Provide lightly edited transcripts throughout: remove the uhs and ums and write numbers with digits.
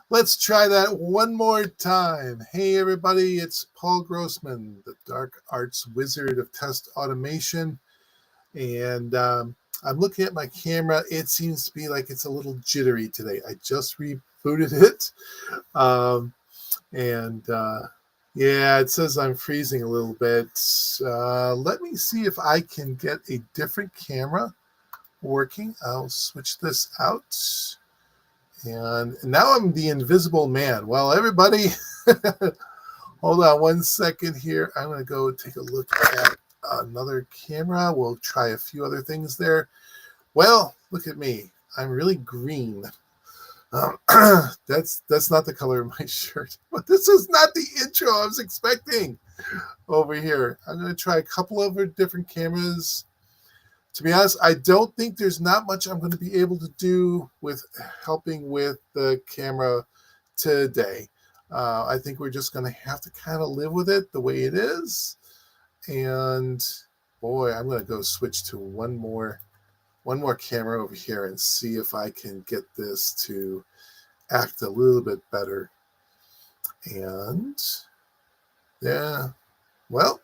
Let's try that one more time. Hey, everybody, it's Paul Grossman, the Dark Arts Wizard of Test Automation. And I'm looking at my camera. It seems to be like it's a little jittery today. I just rebooted it. Um, and yeah, it says I'm freezing a little bit. Let me see if I can get a different camera working. I'll switch this out. And now I'm the invisible man. Well, everybody, hold on one second here. I'm going to go take a look at another camera. We'll try a few other things there. Well, look at me. I'm really green. That's not the color of my shirt. But this is not the intro I was expecting over here. I'm going to try a couple of different cameras. To be honest, I don't think there's not much I'm going to be able to do with helping with the camera today. I think we're just going to have to kind of live with it the way it is. And boy, I'm going to go switch to one more camera over here and see if I can get this to act a little bit better. And yeah, well,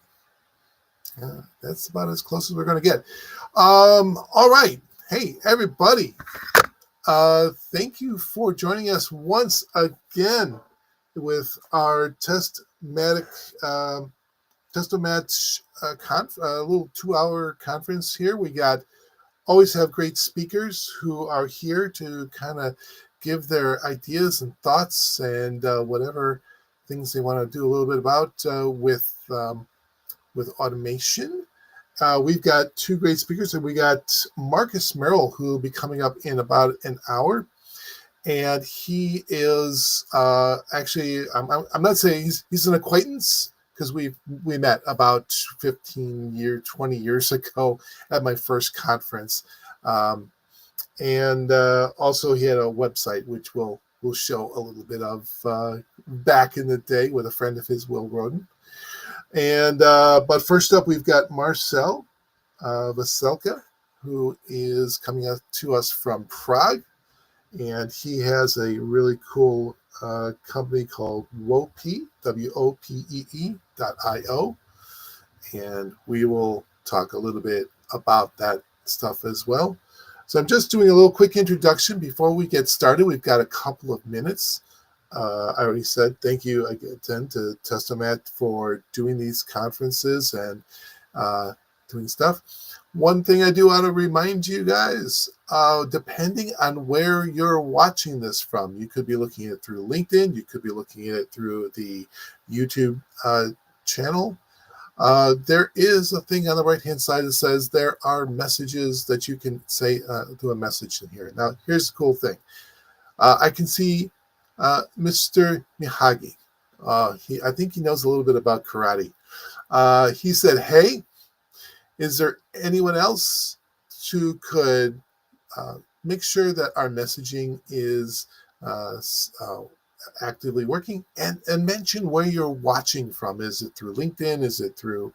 yeah, that's about as close as we're going to get. All right. Hey, everybody. Thank you for joining us once again with our Testomat a little 2-hour conference here. We always have great speakers who are here to kind of give their ideas and thoughts and whatever things they want to do a little bit about with automation. We've got two great speakers, and we got Merrell, who will be coming up in about an hour. And he is actually, I'm not saying he's an acquaintance, because we met about 20 years ago at my first conference. And also he had a website, which we'll show a little bit of back in the day with a friend of his, Will Roden. And but first up, we've got Marcel Veselka, who is coming out to us from Prague, and he has a really cool company called WOPEE, WOPEE.io, and we will talk a little bit about that stuff as well. So I'm just doing a little quick introduction before we get started. We've got a couple of minutes. I already said thank you again to Testomat for doing these conferences and doing stuff. One thing I do want to remind you guys, depending on where you're watching this from, you could be looking at it through LinkedIn, you could be looking at it through the YouTube channel. There is a thing on the right-hand side that says there are messages that you can say, do a message in here. Now, here's the cool thing. I can see Mr. Miyagi. I think he knows a little bit about karate. He said, hey, is there anyone else who could make sure that our messaging is actively working, and mention where you're watching from? Is it through LinkedIn? Is it through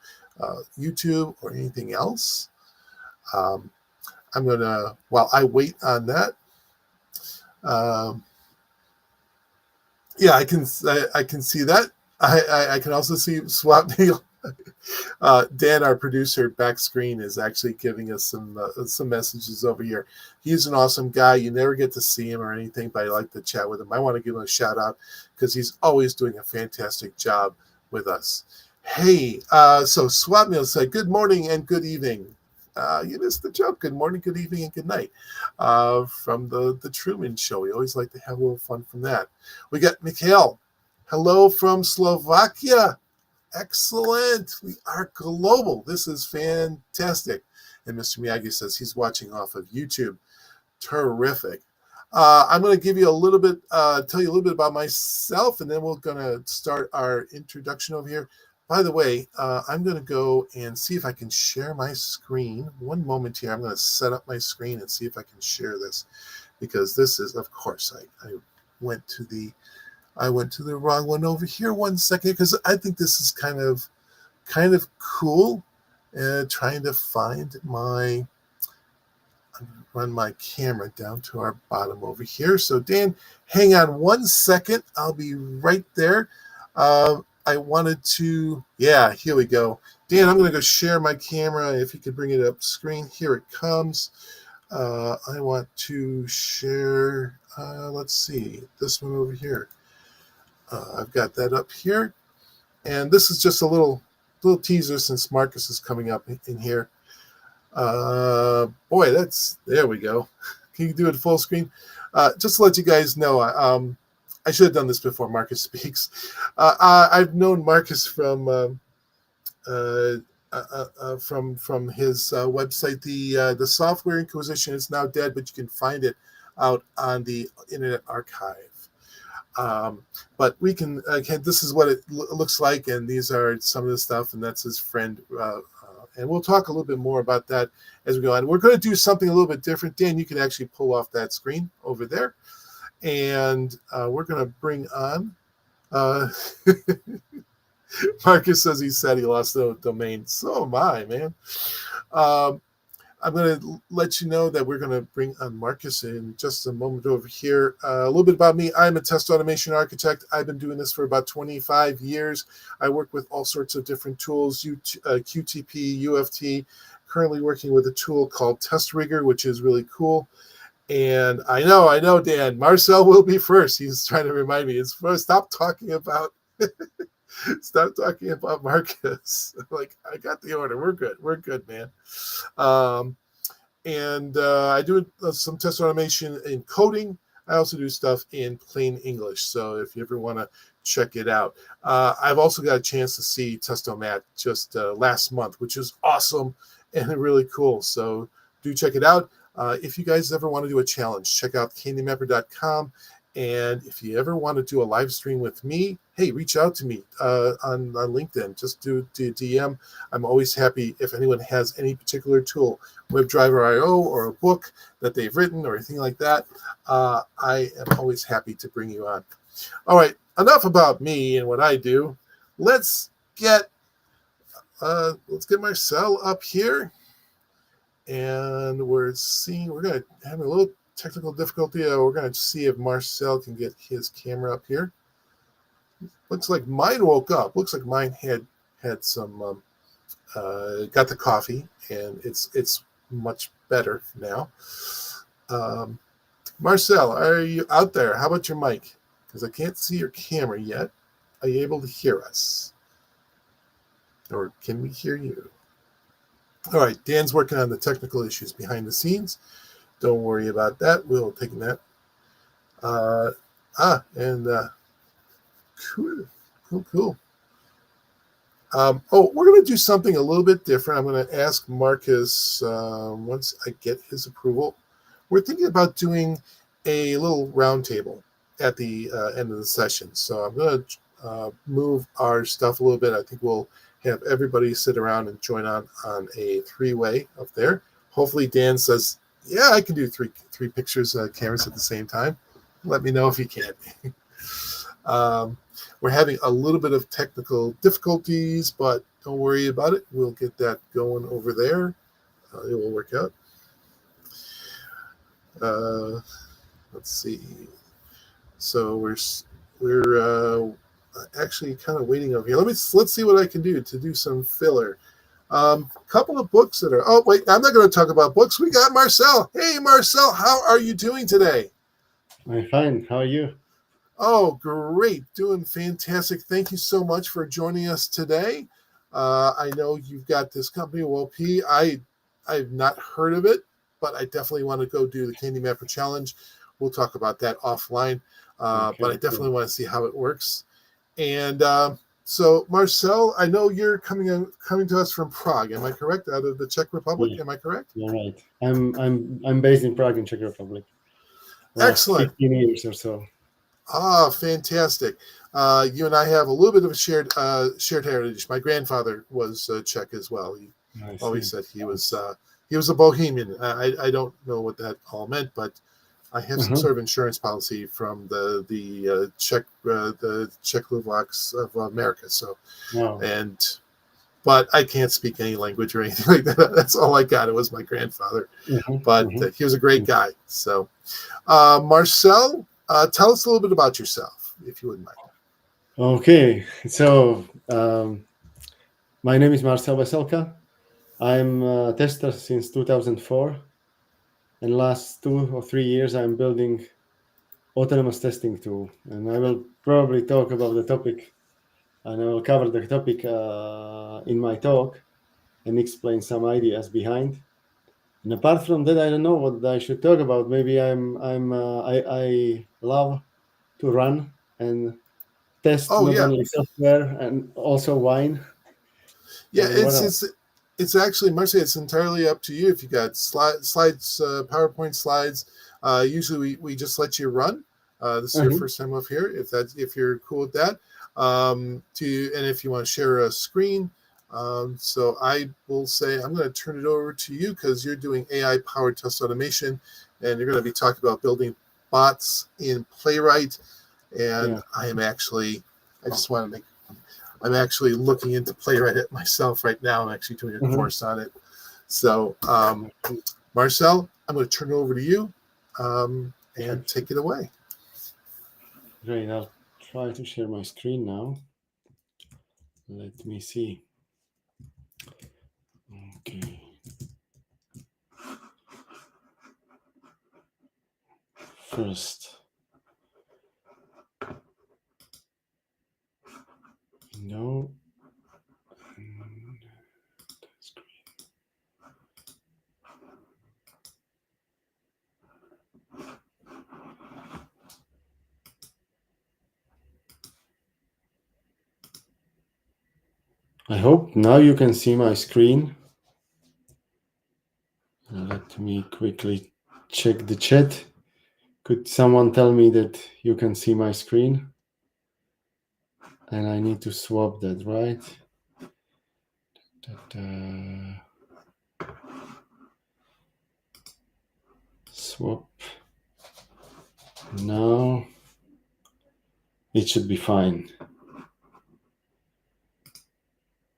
YouTube or anything else? I'm going to, while I wait on that, yeah, I can see that. I can also see Swap Neil. Dan, our producer, back screen, is actually giving us some messages over here. He's an awesome guy. You never get to see him or anything, but I like to chat with him. I want to give him a shout out because he's always doing a fantastic job with us. Hey, so Swap Neil said, good morning and good evening. You missed the joke. Good morning, good evening, and good night. From the Truman Show. We always like to have a little fun from that. We got Mikhail. Hello from Slovakia. Excellent. We are global. This is fantastic. And Mr. Miyagi says he's watching off of YouTube. Terrific. I'm going to give you a little bit, tell you a little bit about myself, and then we're going to start our introduction over here. By the way, I'm going to go and see if I can share my screen. One moment here. I'm going to set up my screen and see if I can share this, because this is, of course, I went to the wrong one over here. 1 second, because I think this is kind of cool. Trying to find my run my camera down to our bottom over here. So Dan, hang on 1 second. I'll be right there. I wanted to, yeah, here we go. Dan, I'm going to go share my camera. If you could bring it up screen, here it comes. I want to share, let's see, this one over here. I've got that up here. And this is just a little teaser since Marcus is coming up in here. Boy, there we go. Can you do it full screen? Just to let you guys know, I should have done this before Marcus speaks. I've known Marcus from his website. The Software Inquisition is now dead, but you can find it out on the Internet Archive. But we can, again, this is what it looks like, and these are some of the stuff, and that's his friend. And we'll talk a little bit more about that as we go on. We're going to do something a little bit different. Dan, you can actually pull off that screen over there. And we're going to bring on, Marcus says he said he lost the domain. So am I, man. I'm going to let you know that we're going to bring on Marcus in just a moment over here. A little bit about me. I'm a test automation architect. I've been doing this for about 25 years. I work with all sorts of different tools, QTP, UFT, currently working with a tool called Test Rigger, which is really cool. And I know, Dan, Marcel will be first. He's trying to remind me. It's first. Stop talking about Marcus. Like, I got the order. We're good, man. I do some test automation in coding. I also do stuff in plain English. So if you ever want to check it out, I've also got a chance to see Testomat just last month, which is awesome and really cool. So do check it out. If you guys ever want to do a challenge, check out candymapper.com. And if you ever want to do a live stream with me, hey, reach out to me on LinkedIn. Just do DM. I'm always happy if anyone has any particular tool, WebDriver.io or a book that they've written or anything like that. I am always happy to bring you on. All right, enough about me and what I do. Let's get Marcel up here. And we're going to have a little technical difficulty. We're going to see if Marcel can get his camera up here. Looks like mine woke up. Looks like mine had some, got the coffee, and it's much better now. Marcel, are you out there? How about your mic? Because I can't see your camera yet. Are you able to hear us? Or can we hear you? All right, Dan's working on the technical issues behind the scenes. Don't worry about that. We'll take that. Cool. We're going to do something a little bit different. I'm going to ask Marcus once I get his approval. We're thinking about doing a little roundtable at the end of the session. So I'm going to move our stuff a little bit. I think we'll have everybody sit around and join on a three-way up there. Hopefully Dan says, yeah, I can do three pictures, cameras at the same time. Let me know if you can. We're having a little bit of technical difficulties, but don't worry about it. We'll get that going over there. It will work out. Let's see. So we're actually kind of waiting over here. Let's see what I can do to do some filler. Couple of books that are. Oh wait, I'm not going to talk about books. We got Marcel. Hey Marcel, how are you doing today? I'm fine. How are you? Oh, great, doing fantastic. Thank you so much for joining us today. I know you've got this company, OLP. I've not heard of it, but I definitely want to go do the Candy Mapper Challenge. We'll talk about that offline, but I definitely want to see how it works. And so, Marcel, I know you're coming to us from Prague. Am I correct? Out of the Czech Republic? Yeah. Am I correct? You're right. I'm based in Prague, in Czech Republic. Excellent. 15 years or so. Ah, fantastic. You and I have a little bit of a shared heritage. My grandfather was Czech as well. He always said he was a Bohemian. I don't know what that all meant, but I have some sort of insurance policy from the Czechoslovaks of America. So, and but I can't speak any language or anything like that. That's all I got. It was my grandfather, but he was a great guy. So, Marcel, tell us a little bit about yourself, if you wouldn't mind. Okay, so my name is Marcel Veselka. I'm a tester since 2004, and last 2 or 3 years I'm building autonomous testing tool, and I will probably talk about the topic, and I will cover the topic in my talk and explain some ideas behind. And apart from that, I don't know what I should talk about. Maybe I love to run and test Oh not yeah, only software and also wine. yeah. And what else? It's actually, Marcy, it's entirely up to you. If you got slides, PowerPoint slides, usually we just let you run. This is your first time up here. If you're cool with that, and if you want to share a screen, so I will say I'm going to turn it over to you because you're doing AI powered test automation, and you're going to be talking about building bots in Playwright. And Yeah. I'm actually looking into Playwright it myself right now. I'm actually doing a course on it. So, Marcel, I'm going to turn it over to you and take it away. Great. I'll try to share my screen now. Let me see. Okay. First, no. I hope now you can see my screen. Let me quickly check the chat. Could someone tell me that you can see my screen? And I need to swap that, right? Swap. Now it should be fine.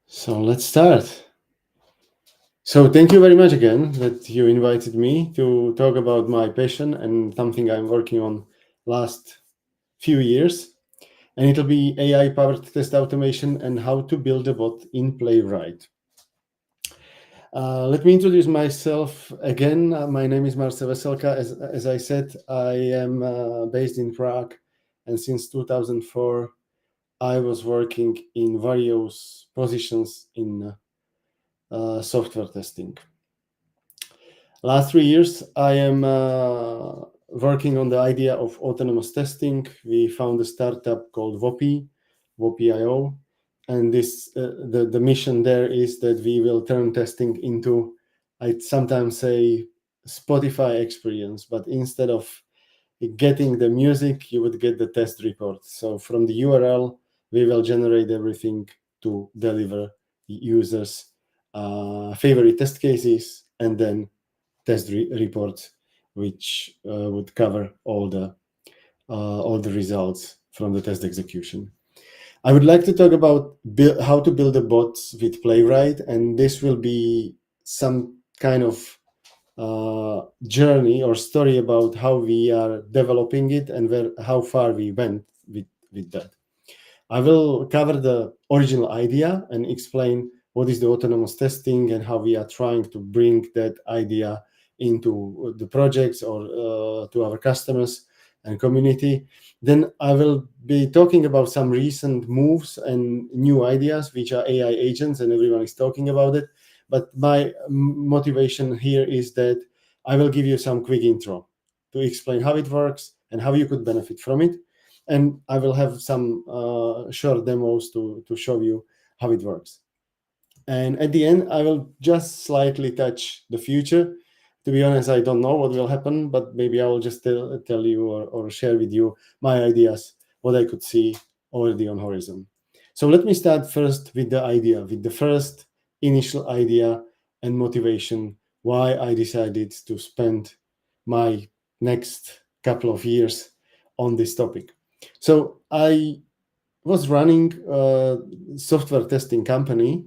So let's start. So thank you very much again that you invited me to talk about my passion and something I'm working on last few years. And it'll be AI-powered test automation and how to build a bot in Playwright. Let me introduce myself again. My name is Marcel Veselka. As I said, I am based in Prague, and since 2004, I was working in various positions in software testing. Last 3 years, I am working on the idea of autonomous testing. We found a startup called Vopi.io, and this the mission there is that we will turn testing into, I'd sometimes say, Spotify experience, but instead of getting the music, you would get the test report. So from the URL, we will generate everything to deliver users favorite test cases and then test reports, which would cover all the results from the test execution. I would like to talk about how to build a bot with Playwright, and this will be some kind of journey or story about how we are developing it and how far we went with that. I will cover the original idea and explain what is the autonomous testing and how we are trying to bring that idea into the projects or to our customers and community. Then I will be talking about some recent moves and new ideas, which are AI agents, and everyone is talking about it. But my motivation here is that I will give you some quick intro to explain how it works and how you could benefit from it. And I will have some short demos to show you how it works. And at the end, I will just slightly touch the future. To be honest, I don't know what will happen, but maybe I will just tell you or share with you my ideas, what I could see already on horizon. So let me start first with the idea, with the first initial idea and motivation why I decided to spend my next couple of years on this topic. So I was running a software testing company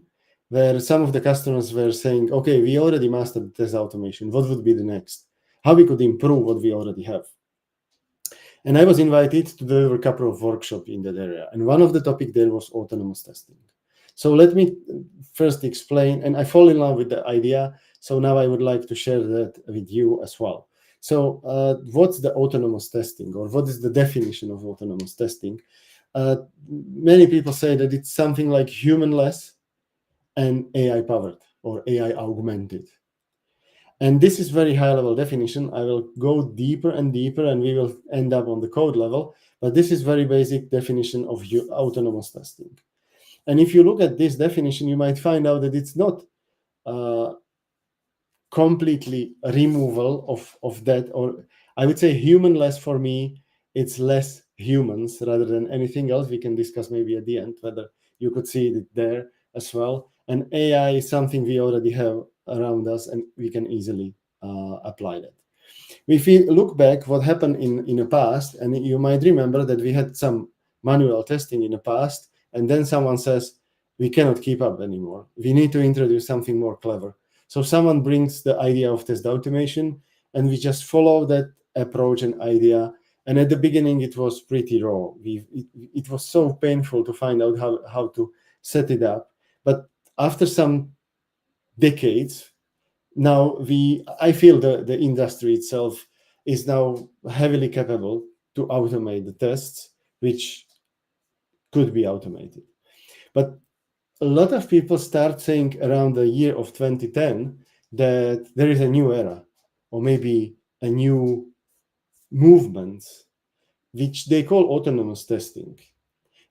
where some of the customers were saying, okay, we already mastered test automation. What would be the next? How we could improve what we already have? And I was invited to deliver a couple of workshops in that area. And one of the topics there was autonomous testing. So let me first explain, and I fall in love with the idea. So now I would like to share that with you as well. So what's the autonomous testing, or what is the definition of autonomous testing? Many people say that it's something like humanless and AI powered or AI augmented. And this is very high level definition. I will go deeper and deeper and we will end up on the code level. But this is very basic definition of autonomous testing. And if you look at this definition, you might find out that it's not completely removal of that, or I would say humanless for me, it's less humans rather than anything else. We can discuss maybe at the end whether you could see it there as well. And AI is something we already have around us and we can easily apply that. If we look back what happened in the past, and you might remember that we had some manual testing in the past, and then someone says, we cannot keep up anymore. We need to introduce something more clever. So someone brings the idea of test automation, and we just follow that approach and idea. And at the beginning, it was pretty raw. It was so painful to find out how to set it up. But after some decades, now I feel the industry itself is now heavily capable to automate the tests, which could be automated. But a lot of people start saying around the year of 2010 that there is a new era, or maybe a new movement, which they call autonomous testing.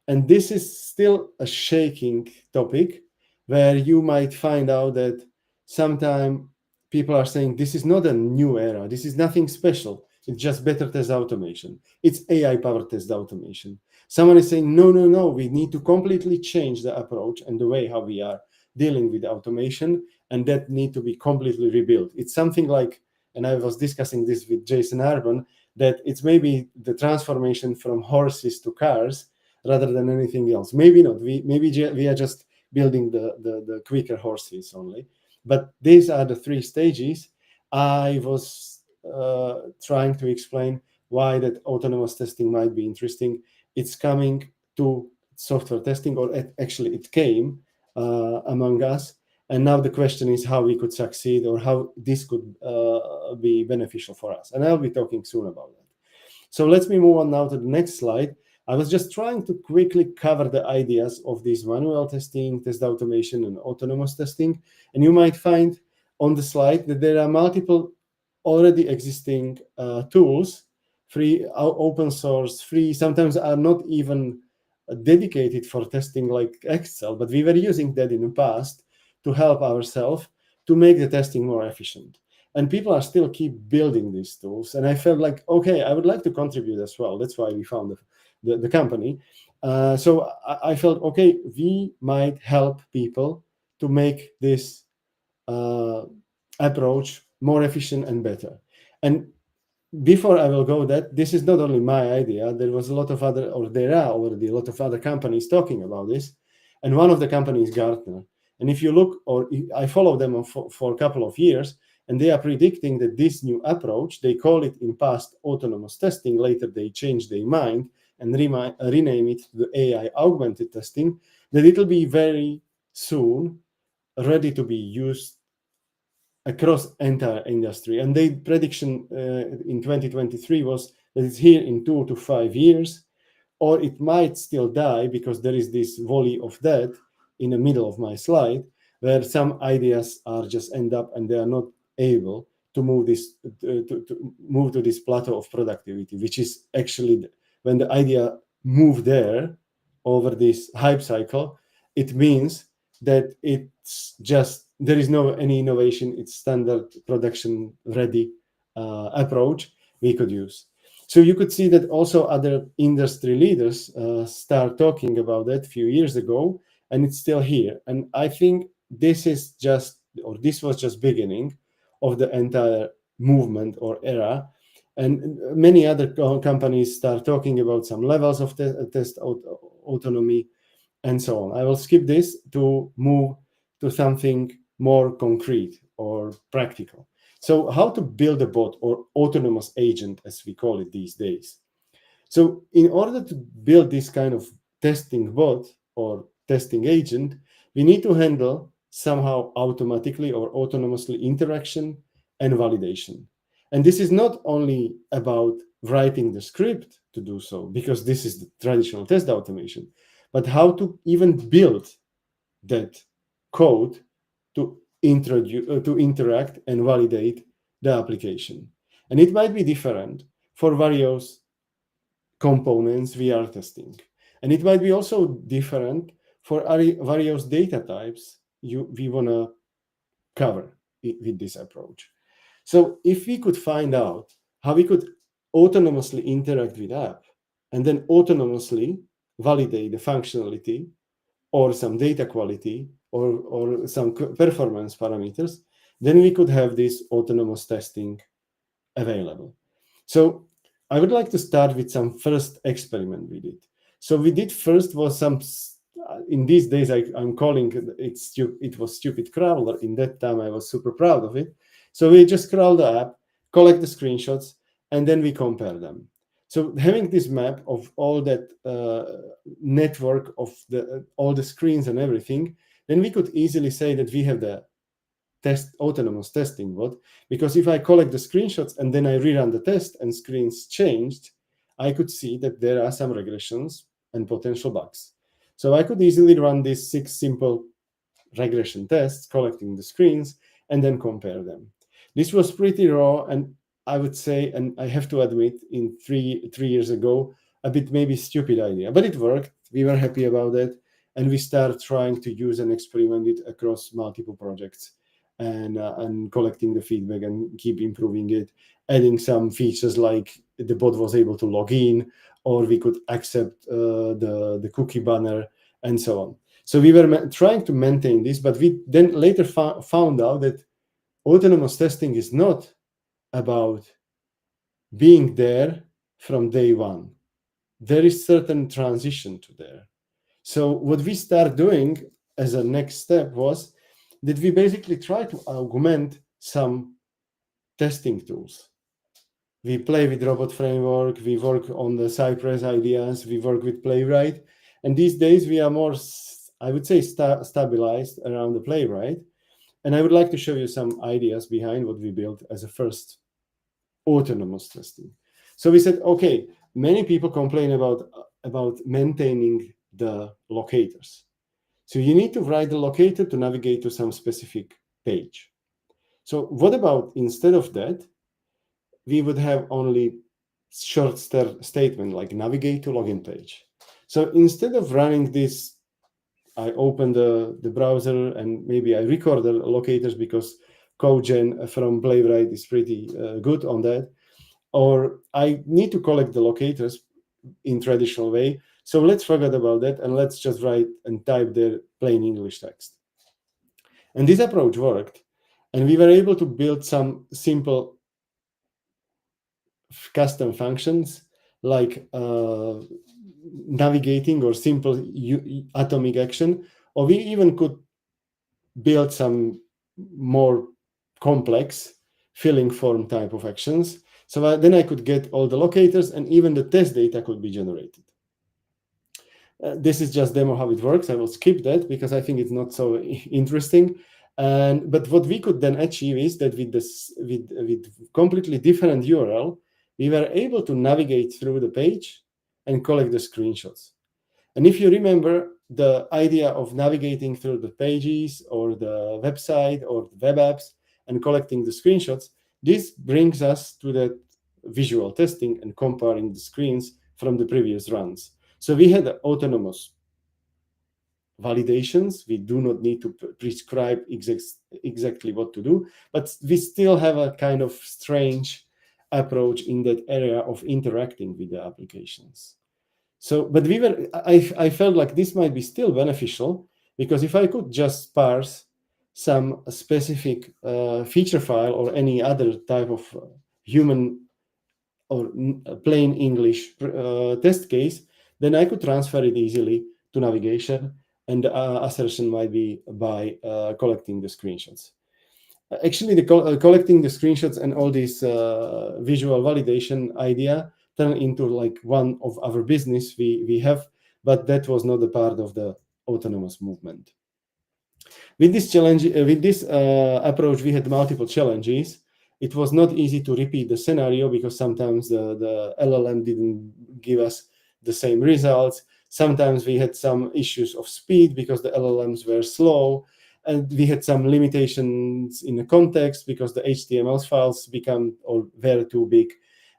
And this is still a shaking topic where you might find out that sometimes people are saying this is not a new era, this is nothing special, it's just better test automation. It's AI-powered test automation. Someone is saying, no, we need to completely change the approach and the way how we are dealing with automation, and that need to be completely rebuilt. It's something like, and I was discussing this with Jason Arbon, that it's maybe the transformation from horses to cars rather than anything else. Maybe not. We are just building the quicker horses only. But these are the three stages. I was trying to explain why that autonomous testing might be interesting. It's coming to software testing, or actually it came among us. And now the question is how we could succeed, or how this could be beneficial for us. And I'll be talking soon about that. So let's move on now to the next slide. I was just trying to quickly cover the ideas of this manual testing, test automation, and autonomous testing. And you might find on the slide that there are multiple already existing tools, free, open source, free, sometimes are not even dedicated for testing like Excel, but we were using that in the past to help ourselves to make the testing more efficient. And people are still keep building these tools. And I felt like, okay, I would like to contribute as well. That's why we found the company. So I felt, okay, we might help people to make this approach more efficient and better. And before I will go that, this is not only my idea. There was a lot of other, or there are already a lot of other companies talking about this. And one of the companies is Gartner. And if you look, or I follow them for a couple of years, and they are predicting that this new approach, they call it in past autonomous testing, later they change their mind and rename it to the AI augmented testing, that it will be very soon ready to be used across entire industry. And their prediction in 2023 was that it's here in 2 to 5 years, or it might still die, because there is this volley of death in the middle of my slide, where some ideas are just end up and they are not able to move this to move to this plateau of productivity, which is actually when the idea move there over this hype cycle, it means that it's just there is no any innovation. It's standard production ready approach we could use. So you could see that also other industry leaders start talking about that a few years ago, and it's still here. And I think this is just, or this was just beginning of the entire movement or era. And many other companies start talking about some levels of test autonomy and so on. I will skip this to move to something more concrete or practical. So how to build a bot or autonomous agent, as we call it these days. So in order to build this kind of testing bot or testing agent, we need to handle somehow automatically or autonomously interaction and validation. And this is not only about writing the script to do so, because this is the traditional test automation, but how to even build that code to interact and validate the application. And it might be different for various components we are testing. And it might be also different for various data types we want to cover with this approach. So if we could find out how we could autonomously interact with app and then autonomously validate the functionality or some data quality or some performance parameters, then we could have this autonomous testing available. So I would like to start with some first experiment we did. So we did first was some, in these days I'm calling it was stupid crawler. In that time I was super proud of it. So we just crawl the app, collect the screenshots, and then we compare them. So having this map of all that network of all the screens and everything, then we could easily say that we have the autonomous testing bot, because if I collect the screenshots and then I rerun the test and screens changed, I could see that there are some regressions and potential bugs. So I could easily run these 6 simple regression tests, collecting the screens, and then compare them. This was pretty raw, and I would say, and I have to admit, in three years ago, a bit maybe stupid idea, but it worked. We were happy about it, and we started trying to use and experiment it across multiple projects, and collecting the feedback and keep improving it, adding some features like the bot was able to log in, or we could accept the cookie banner, and so on. So we were trying to maintain this, but we then later found out that autonomous testing is not about being there from day one. There is certain transition to there. So what we start doing as a next step was that we basically try to augment some testing tools. We play with robot framework, we work on the Cypress ideas, we work with Playwright, and these days we are more, I would say, stabilized around the Playwright. And I would like to show you some ideas behind what we built as a first autonomous testing. So we said, okay, many people complain about maintaining the locators. So you need to write the locator to navigate to some specific page. So what about instead of that, we would have only short statement like navigate to login page. So instead of running this, I open the browser and maybe I record the locators because CodeGen from Playwright is pretty good on that. Or I need to collect the locators in traditional way. So let's forget about that and let's just write and type their plain English text. And this approach worked. And we were able to build some simple custom functions like navigating or simple atomic action, or we even could build some more complex filling form type of actions. So then I could get all the locators and even the test data could be generated. This is just demo how it works. I will skip that because I think it's not so interesting. But what we could then achieve is that with completely different URL, we were able to navigate through the page and collect the screenshots. And if you remember the idea of navigating through the pages or the website or the web apps and collecting the screenshots, this brings us to that visual testing and comparing the screens from the previous runs. So we had autonomous validations. We do not need to prescribe exactly what to do, but we still have a kind of strange approach in that area of interacting with the applications. So, but I felt like this might be still beneficial because if I could just parse some specific feature file or any other type of human or plain English test case, then I could transfer it easily to navigation and the assertion might be by collecting the screenshots. Actually, the collecting the screenshots and all this visual validation idea turned into like one of our business we have, but that was not a part of the autonomous movement. With this challenge, with this approach, we had multiple challenges. It was not easy to repeat the scenario because sometimes the LLM didn't give us the same results. Sometimes we had some issues of speed because the LLMs were slow, and we had some limitations in the context because the HTML files become or were too big,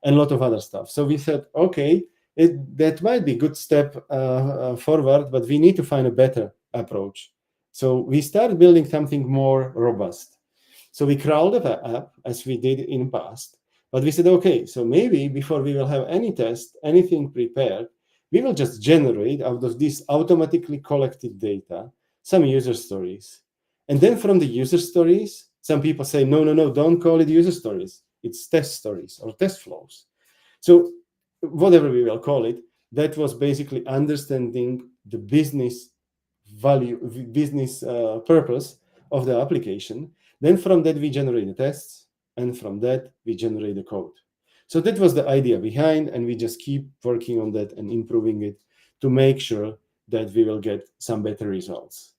and a lot of other stuff. So we said, okay, that might be a good step forward, but we need to find a better approach. So we started building something more robust. So we crawled the app as we did in the past, but we said, okay, so maybe before we will have any test, anything prepared, we will just generate out of this automatically collected data some user stories. And then from the user stories, some people say, no, don't call it user stories. It's test stories or test flows. So whatever we will call it, that was basically understanding the business value, business purpose of the application. Then from that, we generate the tests, and from that, we generate the code. So that was the idea behind, and we just keep working on that and improving it to make sure that we will get some better results.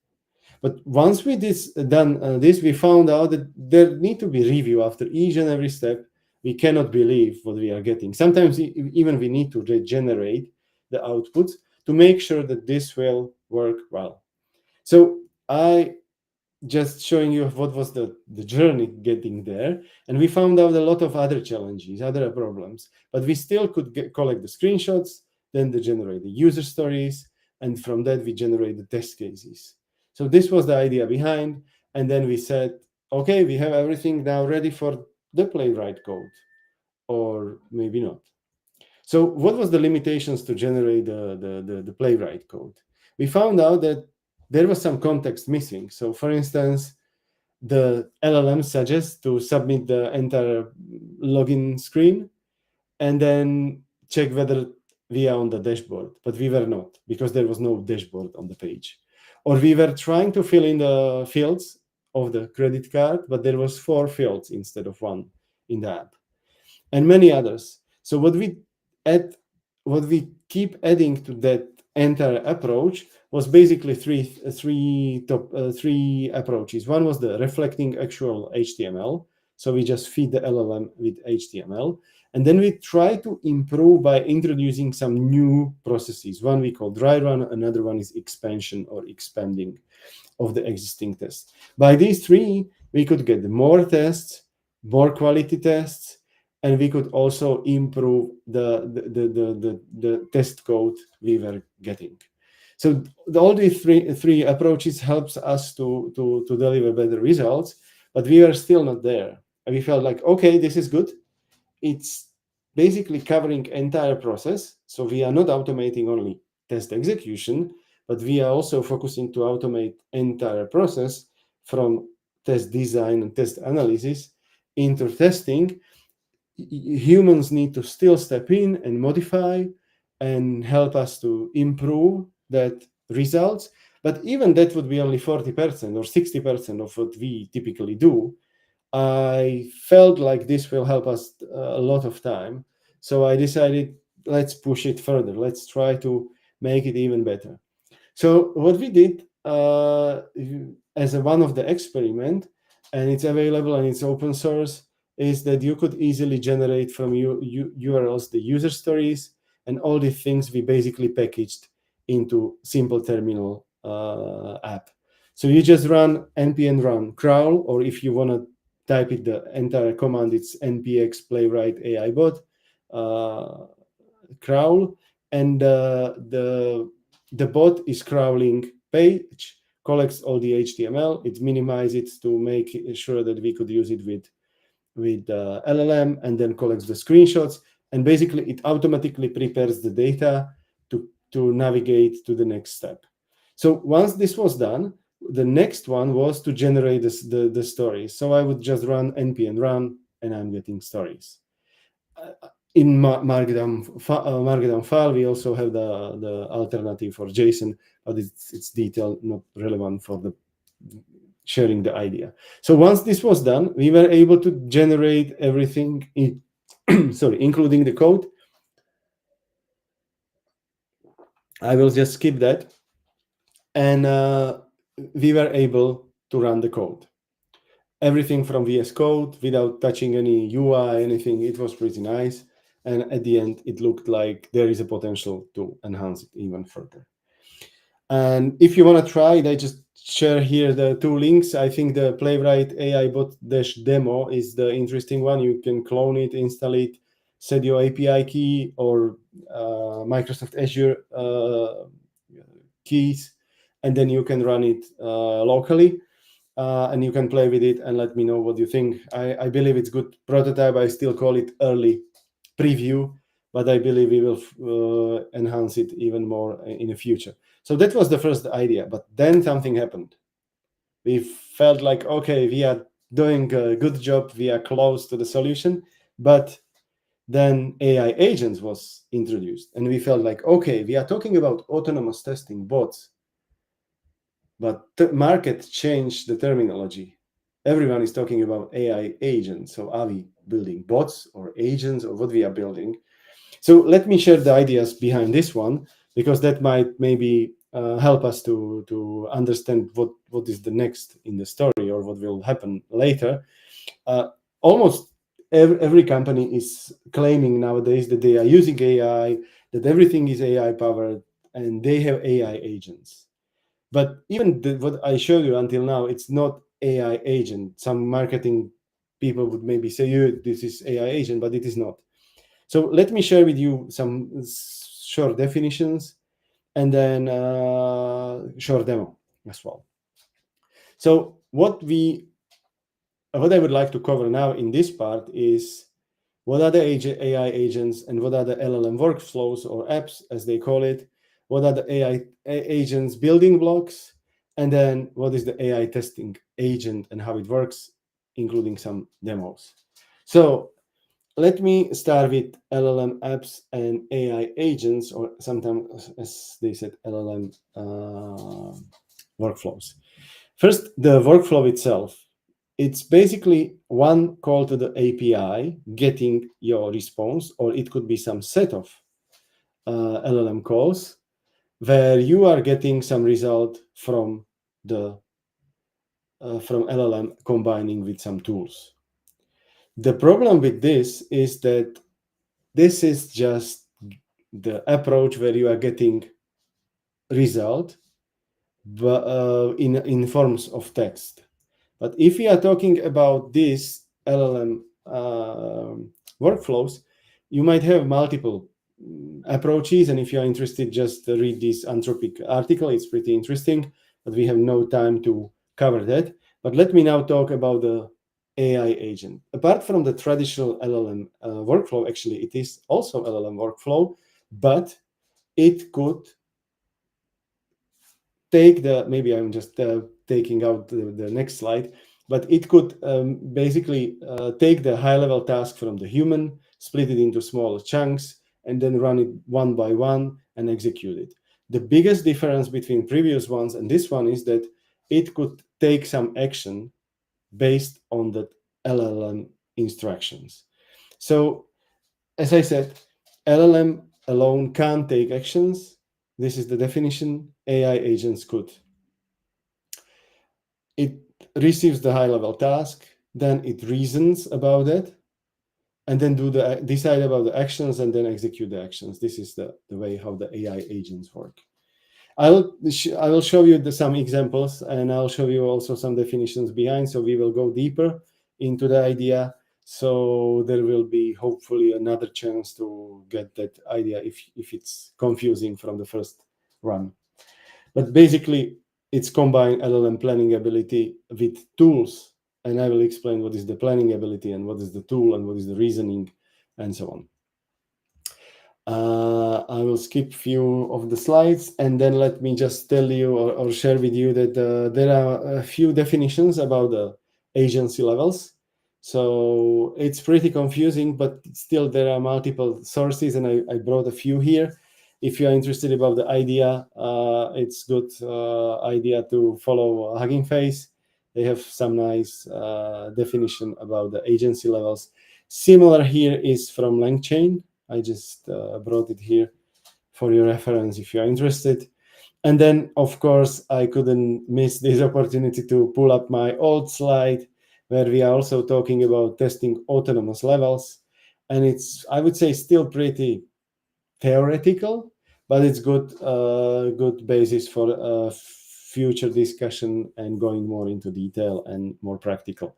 But once we done this, we found out that there need to be review after each and every step. We cannot believe what we are getting. Sometimes even we need to regenerate the outputs to make sure that this will work well. So I just showing you what was the journey getting there. And we found out a lot of other challenges, other problems, but we still could collect the screenshots, then generate the user stories, and from that we generate the test cases. So this was the idea behind. And then we said, okay, we have everything now ready for the Playwright code, or maybe not. So what was the limitations to generate the Playwright code? We found out that there was some context missing. So for instance, the LLM suggests to submit the entire login screen and then check whether we are on the dashboard, but we were not because there was no dashboard on the page. Or we were trying to fill in the fields of the credit card, but there was 4 fields instead of 1 in the app, and many others. So what we keep adding to that entire approach was basically three approaches. One was the reflecting actual HTML. So we just feed the LLM with HTML. And then we try to improve by introducing some new processes. One we call dry run, another one is expansion or expanding of the existing tests. By these 3, we could get more tests, more quality tests, and we could also improve the test code we were getting. So all these three approaches helps us to deliver better results, but we are still not there. And we felt like, okay, this is good. It's basically covering entire process. So we are not automating only test execution, but we are also focusing to automate entire process from test design and test analysis into testing. Humans need to still step in and modify and help us to improve that results. But even that would be only 40% or 60% of what we typically do. I felt like this will help us a lot of time. So I decided, let's push it further. Let's try to make it even better. So what we did as one of the experiment, and it's available and it's open source, is that you could easily generate from URLs the user stories, and all the things we basically packaged into simple terminal app. So you just run npm run crawl, or if you want to type it the entire command, it's npx playwright AI bot crawl, and the bot is crawling page, collects all the HTML, it minimizes it to make sure that we could use it with LLM, and then collects the screenshots, and basically it automatically prepares the data to navigate to the next step. So once this was done, the next one was to generate the stories. So I would just run npm run, and I'm getting stories. in Markdown file, we also have the alternative for JSON, but it's detail not relevant for the sharing the idea. So once this was done, we were able to generate everything, including the code. I will just skip that. And we were able to run the code. Everything from VS Code without touching any UI, anything. It was pretty nice. And at the end, it looked like there is a potential to enhance it even further. And if you want to try it, I just share here the 2 links. I think the Playwright AI bot-demo is the interesting one. You can clone it, install it, set your API key or Microsoft Azure keys, and then you can run it locally. And you can play with it and let me know what you think. I believe it's good prototype. I still call it early preview, but I believe we will enhance it even more in the future. So that was the first idea, but then something happened. We felt like, okay, we are doing a good job. We are close to the solution, but then AI agents was introduced and we felt like, okay, we are talking about autonomous testing bots, but the market changed the terminology. Everyone is talking about AI agents. So are we building bots or agents or what we are building? So let me share the ideas behind this one, because that might maybe help us to understand what is the next in the story or what will happen later. Almost every company is claiming nowadays that they are using AI, that everything is AI powered, and they have AI agents. But even what I showed you until now, it's not AI agent. Some marketing people would maybe say, this is AI agent, but it is not. So let me share with you some short definitions and then short demo as well. So what I would like to cover now in this part is what are the AI agents and what are the LLM workflows or apps, as they call it? What are the AI agents building blocks? And then what is the AI testing agent and how it works, including some demos. So let me start with LLM apps and AI agents, or sometimes, as they said, LLM workflows. First, the workflow itself. It's basically one call to the API, getting your response, or it could be some set of LLM calls where you are getting some result from the from LLM combining with some tools. The problem with this is that this is just the approach where you are getting result, but in forms of text. But if we are talking about these LLM workflows, you might have multiple approaches. And if you're interested, just read this Anthropic article. It's pretty interesting, but we have no time to cover that. But let me now talk about the AI agent. Apart from the traditional LLM workflow, actually, it is also LLM workflow, but it could take maybe I'm just taking out the next slide, but it could basically take the high-level task from the human, split it into smaller chunks, and then run it one by one and execute it. The biggest difference between previous ones and this one is that it could take some action based on the LLM instructions. So, as I said, LLM alone can't take actions. This is the definition. AI agents could. It receives the high-level task, then it reasons about it, and then decide about the actions and then execute the actions. This is the way how the AI agents work. I will show you some examples, and I'll show you also some definitions behind. So we will go deeper into the idea. So there will be hopefully another chance to get that idea if it's confusing from the first run. But basically, it's combined LLM planning ability with tools. And I will explain what is the planning ability and what is the tool and what is the reasoning and so on. I will skip few of the slides, and then let me just tell you or share with you that there are a few definitions about the agency levels. So it's pretty confusing, but still there are multiple sources, and I brought a few here. If you are interested about the idea, it's good idea to follow Hugging Face. They have some nice definition about the agency levels. Similar here is from LangChain. I just brought it here for your reference if you are interested. And then, of course, I couldn't miss this opportunity to pull up my old slide where we are also talking about testing autonomous levels. And it's, I would say, still pretty theoretical, but it's good basis for future discussion and going more into detail and more practical,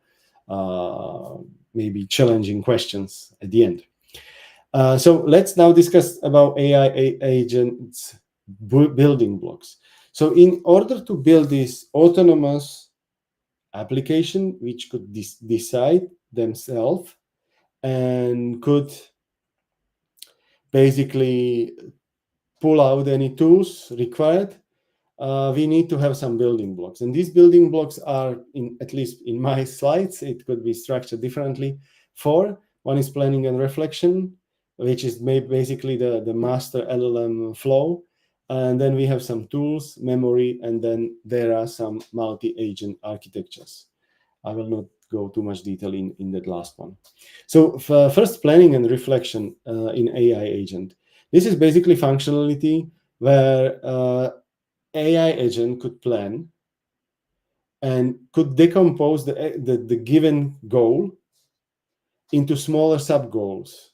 maybe challenging questions at the end. So let's now discuss about AI agents building blocks. So in order to build this autonomous application, which could decide themselves and could basically pull out any tools required, we need to have some building blocks. And these building blocks are, at least in my slides, it could be structured differently. One is planning and reflection, which is basically the master LLM flow. And then we have some tools, memory, and then there are some multi-agent architectures. I will not go too much detail in that last one. So first, planning and reflection in AI agent. This is basically functionality where AI agent could plan and could decompose the given goal into smaller sub-goals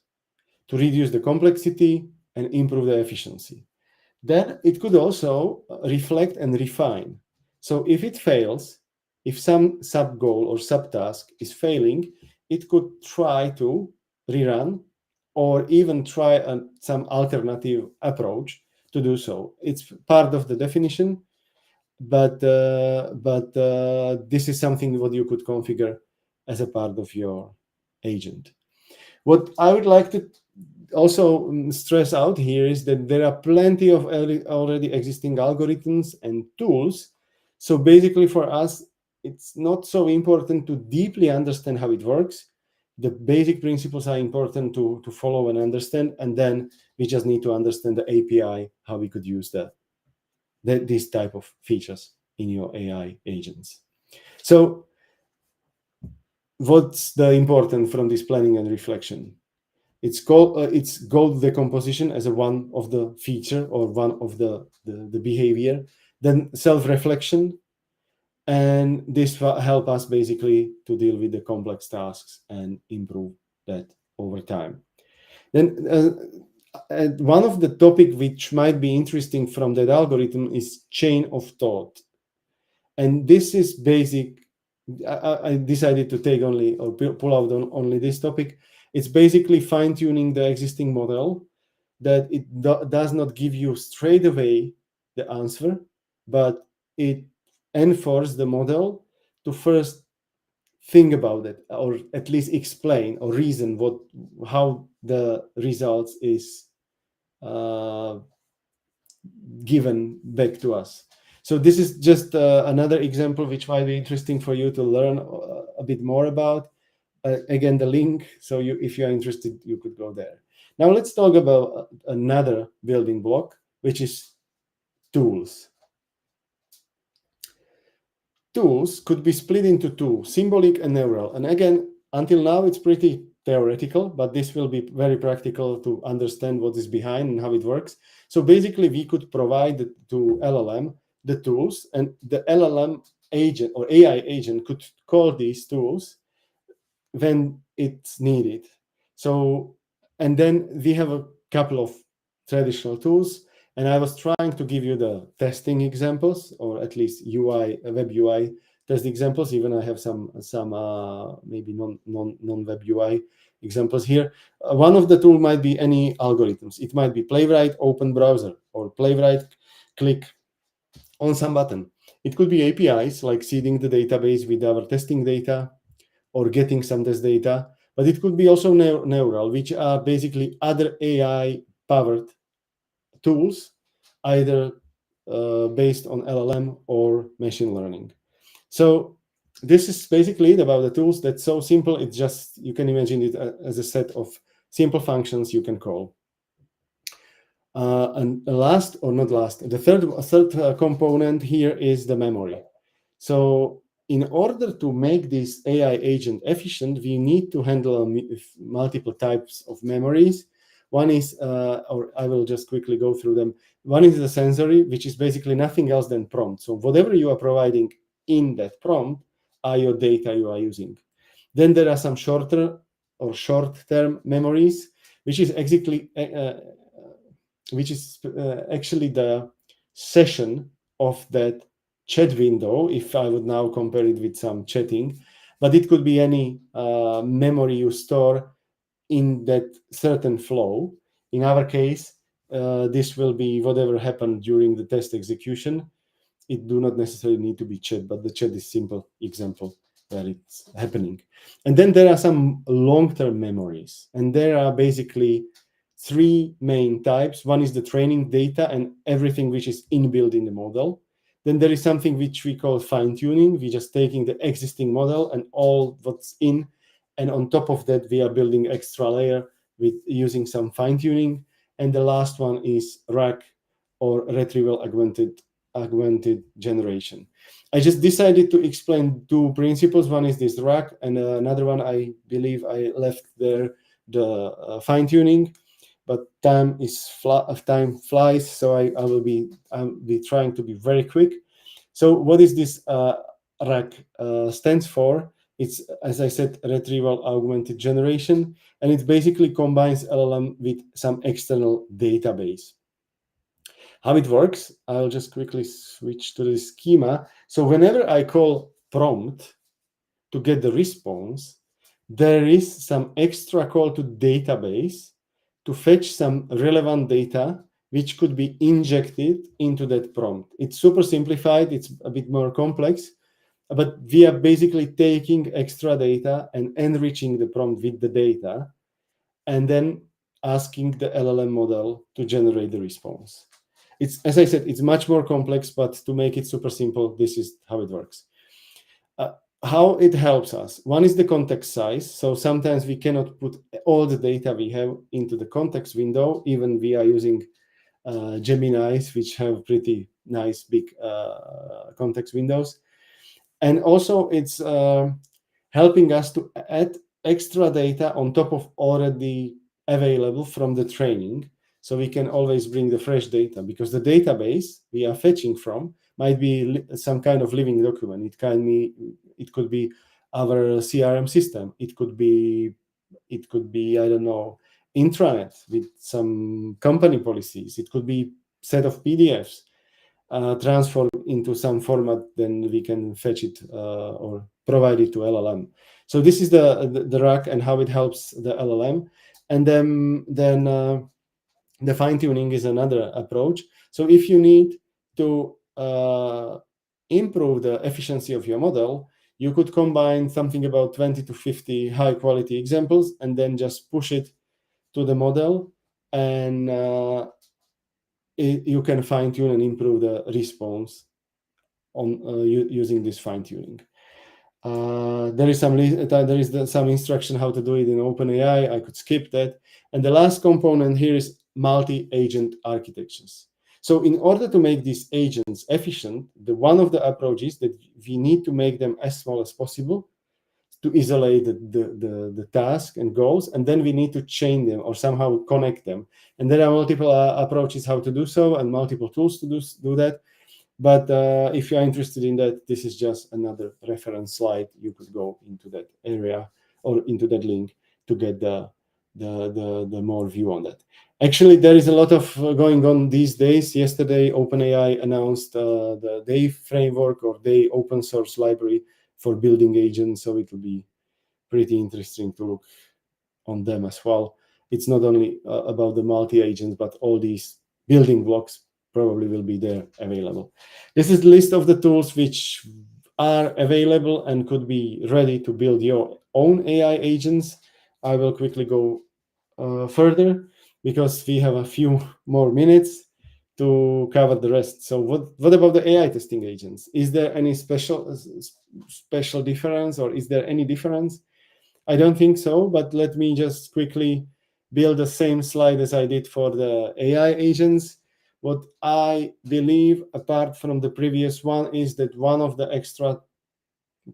to reduce the complexity and improve the efficiency. Then it could also reflect and refine. So if it fails, if some sub-goal or subtask is failing, it could try to rerun or even try some alternative approach to do so. It's part of the definition, but this is something what you could configure as a part of your agent. What I would like to also stress out here is that there are plenty of already existing algorithms and tools. So basically for us, it's not so important to deeply understand how it works. The basic principles are important to follow and understand, and then we just need to understand the API, how we could use these type of features in your AI agents. So what's the important from this planning and reflection? It's goal decomposition as one of the feature or one of the behavior, then self-reflection, and this will help us basically to deal with the complex tasks and improve that over time. Then one of the topic which might be interesting from that algorithm is chain of thought, and this is basic. I decided to take only or pull out only this topic. It's basically fine-tuning the existing model that it does not give you straight away the answer, but it enforces the model to first think about it, or at least explain or reason how the results is given back to us. So this is just another example which might be interesting for you to learn a bit more about. Again, the link, so if you are interested, you could go there. Now let's talk about another building block, which is tools. Tools could be split into two, symbolic and neural. And again, until now, it's pretty theoretical, but this will be very practical to understand what is behind and how it works. So basically, we could provide to LLM the tools, and the LLM agent or AI agent could call these tools when it's needed. So, and then we have a couple of traditional tools, and I was trying to give you the testing examples, or at least UI, web UI test examples. Even I have some maybe non-web UI examples here. One of the tool might be any algorithms. It might be Playwright, open browser, or Playwright, click on some button. It could be APIs like seeding the database with our testing data, or getting some test data, but it could be also neural, which are basically other AI-powered tools, either based on LLM or machine learning. So this is basically it about the tools. That's so simple. It's just, you can imagine it as a set of simple functions you can call. And last, or not last, the third component here is the memory. So in order to make this AI agent efficient, we need to handle multiple types of memories. One is, or I will just quickly go through them. One is the sensory, which is basically nothing else than prompt. So whatever you are providing in that prompt are your data you are using. Then there are some shorter or short-term memories, which is exactly actually the session of that chat window, if I would now compare it with some chatting, but it could be any memory you store in that certain flow. In our case, this will be whatever happened during the test execution. It do not necessarily need to be chat, but the chat is simple example where it's happening. And then there are some long-term memories, and there are basically three main types. One is the training data and everything which is inbuilt in the model. Then there is something which we call fine-tuning. We're just taking the existing model and all what's in, and on top of that, we are building extra layer with using some fine-tuning. And the last one is RAG, or retrieval augmented generation. I just decided to explain two principles. One is this RAG, and another one, I believe I left there, the fine-tuning. But time flies, so I'll be trying to be very quick. So what is this RAG stands for? It's, as I said, retrieval augmented generation, and it basically combines LLM with some external database. How it works, I'll just quickly switch to the schema. So whenever I call prompt to get the response, there is some extra call to database to fetch some relevant data, which could be injected into that prompt. It's super simplified, it's a bit more complex, but we are basically taking extra data and enriching the prompt with the data, and then asking the LLM model to generate the response. It's, as I said, it's much more complex, but to make it super simple, this is how it works. How it helps us. One is the context size. So sometimes we cannot put all the data we have into the context window. Even we are using Geminis, which have pretty nice big context windows. And also it's helping us to add extra data on top of already available from the training. So we can always bring the fresh data, because the database we are fetching from might be some kind of living document. It could be our CRM system. It could be, I don't know, intranet with some company policies. It could be set of PDFs transformed into some format. Then we can fetch it or provide it to LLM. So this is the RAG and how it helps the LLM. And then the fine-tuning is another approach. So if you need to improve the efficiency of your model, you could combine something about 20 to 50 high-quality examples and then just push it to the model, and you can fine-tune and improve the response on using this fine-tuning. There is some instruction how to do it in OpenAI. I could skip that. And the last component here is multi-agent architectures. So in order to make these agents efficient, one of the approaches that we need to make them as small as possible to isolate the task and goals, and then we need to chain them or somehow connect them. And there are multiple approaches how to do so, and multiple tools to do that. But if you're interested in that, this is just another reference slide. You could go into that area or into that link to get the more view on that. Actually, there is a lot of going on these days. Yesterday, OpenAI announced the Day framework or Day open source library for building agents. So it will be pretty interesting to look on them as well. It's not only about the multi-agents, but all these building blocks probably will be there available. This is the list of the tools which are available and could be ready to build your own AI agents. I will quickly go further because we have a few more minutes to cover the rest. So what about the AI testing agents? Is there any special difference, or is there any difference? I don't think so, but let me just quickly build the same slide as I did for the AI agents. What I believe, apart from the previous one, is that one of the extra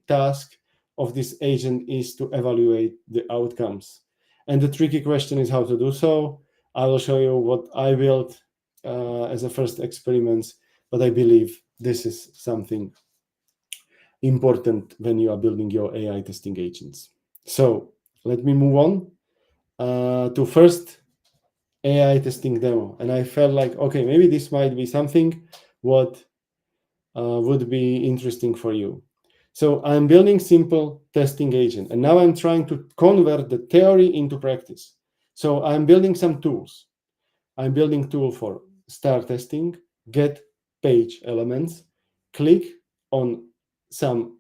tasks of this agent is to evaluate the outcomes. And the tricky question is how to do so. I will show you what I built as a first experiments, but I believe this is something important when you are building your AI testing agents. So let me move on to first AI testing demo. And I felt like, okay, maybe this might be something what would be interesting for you. So I'm building simple testing agent, and now I'm trying to convert the theory into practice. So I'm building some tools. I'm building tool for start testing, get page elements, click on some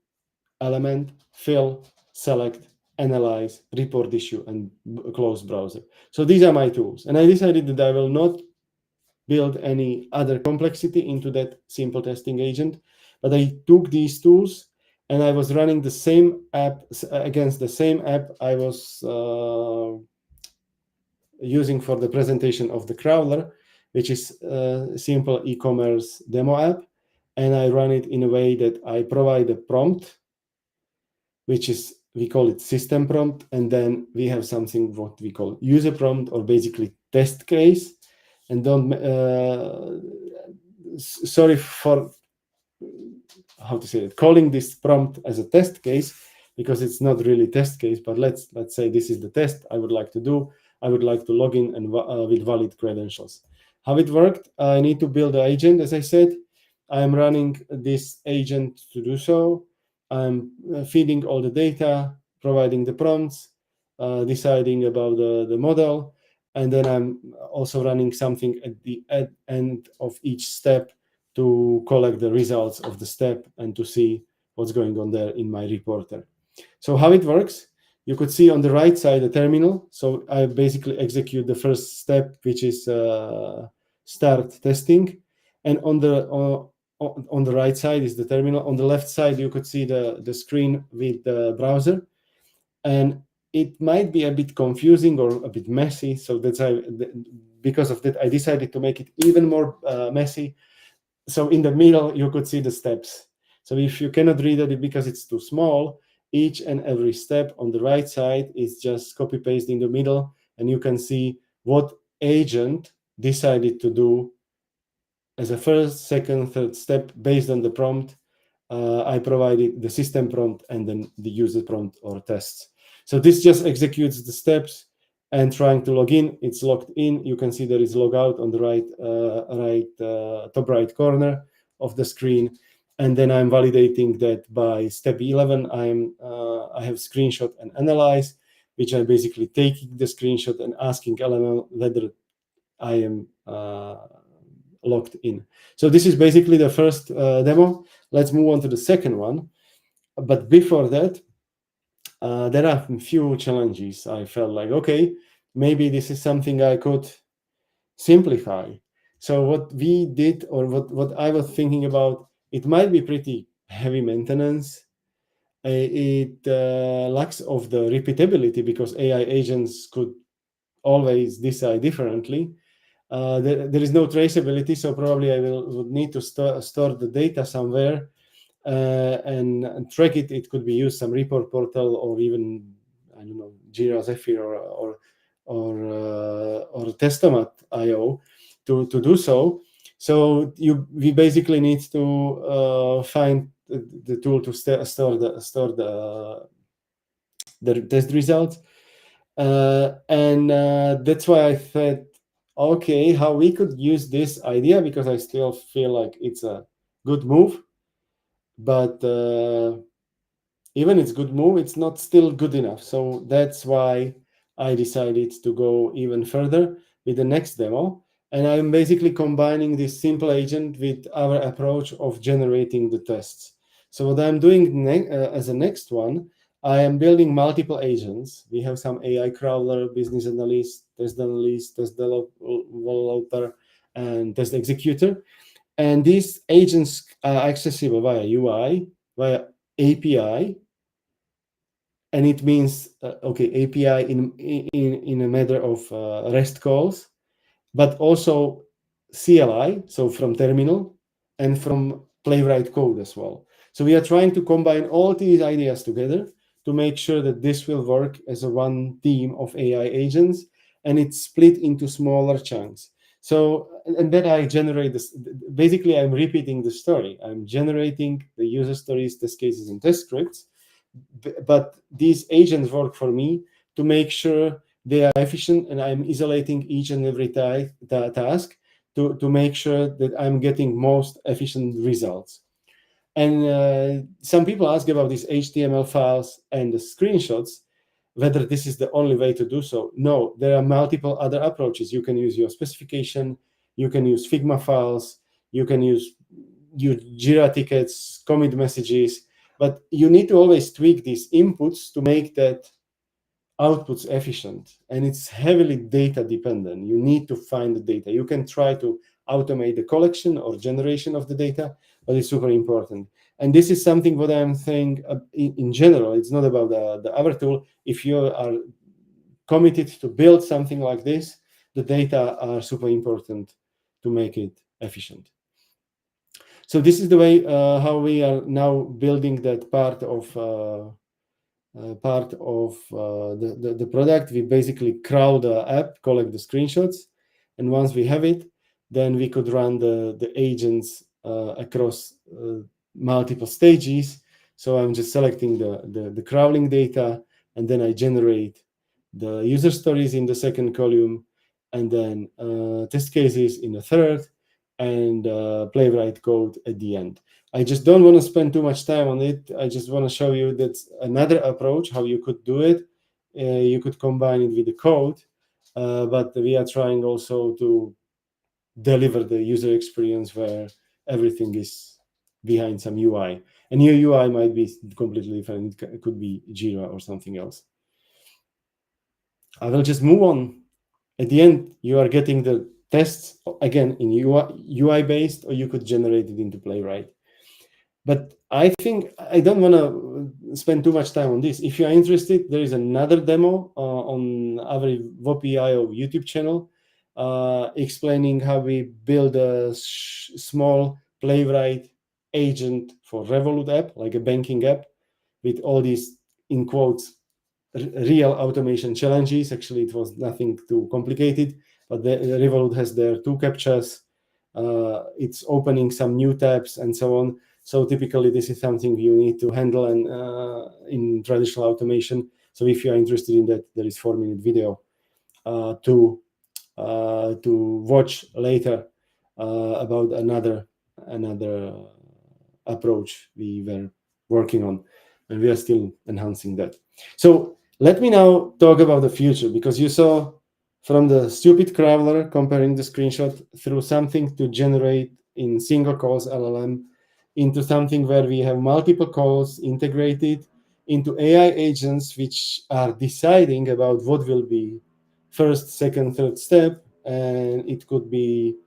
element, fill, select, analyze, report issue, and close browser. So these are my tools. And I decided that I will not build any other complexity into that simple testing agent, but I took these tools and I was running the same app against the same app I was using for the presentation of the crawler, which is a simple e-commerce demo app. And I run it in a way that I provide a prompt, which is, we call it system prompt. And then we have something what we call user prompt, or basically test case. And don't, sorry for how to say it, calling this prompt as a test case, because it's not really test case, but let's say this is the test I would like to do. I would like to log in and with valid credentials. How it worked, I need to build an agent, as I said. I'm running this agent to do so. I'm feeding all the data, providing the prompts, deciding about the model, and then I'm also running something at the end of each step to collect the results of the step and to see what's going on there in my reporter. So how it works, you could see on the right side the terminal. So I basically execute the first step, which is start testing. And on the right side is the terminal. On the left side, you could see the screen with the browser. And it might be a bit confusing or a bit messy. So because of that, I decided to make it even more messy. So in the middle, you could see the steps. So if you cannot read it because it's too small, each and every step on the right side is just copy paste in the middle, and you can see what agent decided to do as a first, second, third step based on the prompt. I provided the system prompt and then the user prompt or tests. So this just executes the steps and trying to log in. It's logged in. You can see there is log out on the top right corner of the screen. And then I'm validating that by step 11, I have screenshot and analyze, which I'm basically taking the screenshot and asking LML whether I am logged in. So this is basically the first demo. Let's move on to the second one. But before that, there are a few challenges. I felt like, okay, maybe this is something I could simplify. So what we did, or what I was thinking about, it might be pretty heavy maintenance. It lacks of the repeatability because AI agents could always decide differently. There is no traceability, so probably I would need to store the data somewhere and track it. It could be used some report portal or even, I don't know, Jira, Zephyr or Testomat.io to do so. So we basically need to find the tool to store the test results, and that's why I thought, okay, how we could use this idea, because I still feel like it's a good move, but even it's good move, it's not still good enough. So that's why I decided to go even further with the next demo. And I'm basically combining this simple agent with our approach of generating the tests. So what I'm doing as a next one, I am building multiple agents. We have some AI crawler, business analyst, test developer, and test executor. And these agents are accessible via UI, via API, and it means API in a matter of REST calls, but also CLI, so from terminal, and from Playwright code as well. So we are trying to combine all these ideas together to make sure that this will work as a one team of AI agents, and it's split into smaller chunks. So, and then I generate this. Basically, I'm repeating the story. I'm generating the user stories, test cases, and test scripts. But these agents work for me to make sure they are efficient, and I'm isolating each and every task to make sure that I'm getting most efficient results. And some people ask about these HTML files and the screenshots, whether this is the only way to do so. No, there are multiple other approaches. You can use your specification, you can use Figma files, you can use Jira tickets, commit messages, but you need to always tweak these inputs to make that outputs efficient. And it's heavily data dependent. You need to find the data. You can try to automate the collection or generation of the data, but it's super important. And this is something what I'm saying in general. It's not about the other tool. If you are committed to build something like this, the data are super important to make it efficient. So this is the way how we are now building that part of the product. We basically crawl the app, collect the screenshots, and once we have it, then we could run the agents across multiple stages. So I'm just selecting the crawling data, and then I generate the user stories in the second column, and then test cases in the third, and Playwright code at the end. I just don't want to spend too much time on it. I just want to show you that's another approach how you could do it. You could combine it with the code, but we are trying also to deliver the user experience where everything is behind some UI. And your UI might be completely different. It could be Jira or something else. I will just move on. At the end, you are getting the tests again in UI based, or you could generate it into Playwright. But I think I don't want to spend too much time on this. If you are interested, there is another demo on our VOPIO YouTube channel explaining how we build a small Playwright agent for Revolut app, like a banking app, with all these, in quotes, real automation challenges. Actually, it was nothing too complicated, but the Revolut has their two captchas. It's opening some new tabs and so on. So typically, this is something you need to handle and in traditional automation. So if you are interested in that, there is 4-minute video to watch later about another approach we were working on, and we are still enhancing that. So let me now talk about the future, because you saw from the stupid crawler comparing the screenshot through something to generate in single calls LLM into something where we have multiple calls integrated into AI agents, which are deciding about what will be first, second, third step, and it could be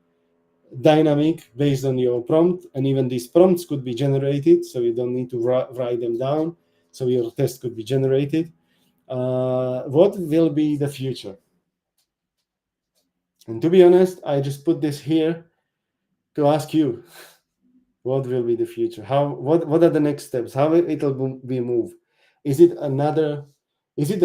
dynamic based on your prompt, and even these prompts could be generated, so you don't need to write them down, so your test could be generated. What will be the future? And to be honest, I just put this here to ask you, what will be the future? What are the next steps? How it'll be moved? Is it a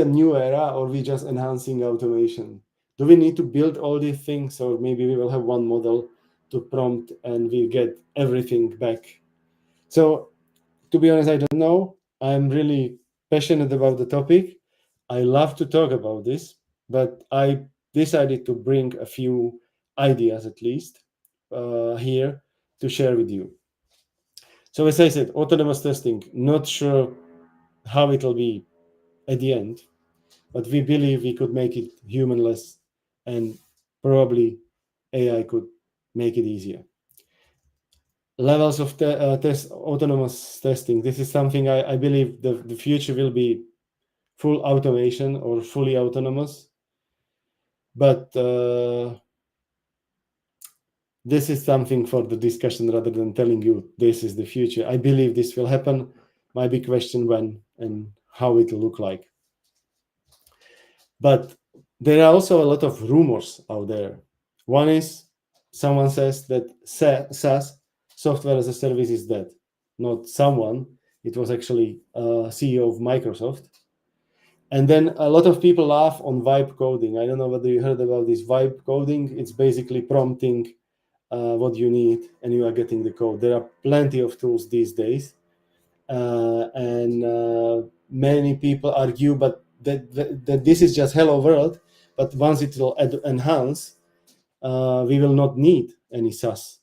new era, or we just enhancing automation? Do we need to build all these things, or maybe we will have one model to prompt and we get everything back? So to be honest, I don't know. I'm really passionate about the topic. I love to talk about this, but I decided to bring a few ideas at least here to share with you. So as I said, autonomous testing, not sure how it'll be at the end, but we believe we could make it humanless, and probably AI could make it easier. Levels of autonomous testing. This is something I believe the future will be full automation or fully autonomous. But this is something for the discussion rather than telling you this is the future. I believe this will happen. My big question when and how it will look like. But there are also a lot of rumors out there. One is someone says that SaaS, software as a service, is dead. Not someone, it was actually CEO of Microsoft. And then a lot of people laugh on vibe coding. I don't know whether you heard about this vibe coding. It's basically prompting what you need and you are getting the code. There are plenty of tools these days. And many people argue, but that this is just hello world. But once it will enhance, we will not need any SaaS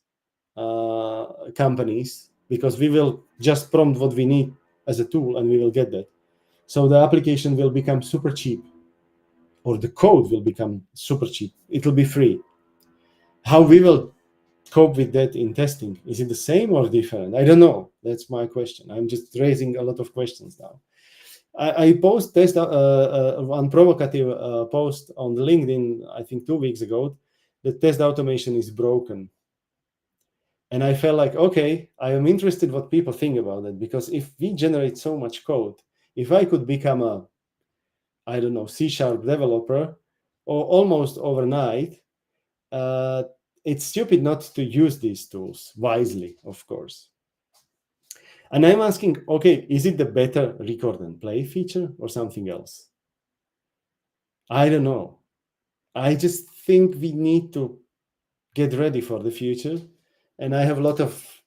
companies, because we will just prompt what we need as a tool and we will get that. So the application will become super cheap, or the code will become super cheap. It will be free. How we will cope with that in testing? Is it the same or different? I don't know. That's my question. I'm just raising a lot of questions now. I post test one provocative post on LinkedIn, I think 2 weeks ago. The test automation is broken. And I felt like, okay, I am interested what people think about it, because if we generate so much code, if I could become a, I don't know, C# developer, or almost overnight, it's stupid not to use these tools wisely, of course. And I'm asking, okay, is it the better record and play feature or something else? I don't know. I just think we need to get ready for the future. And I have a lot of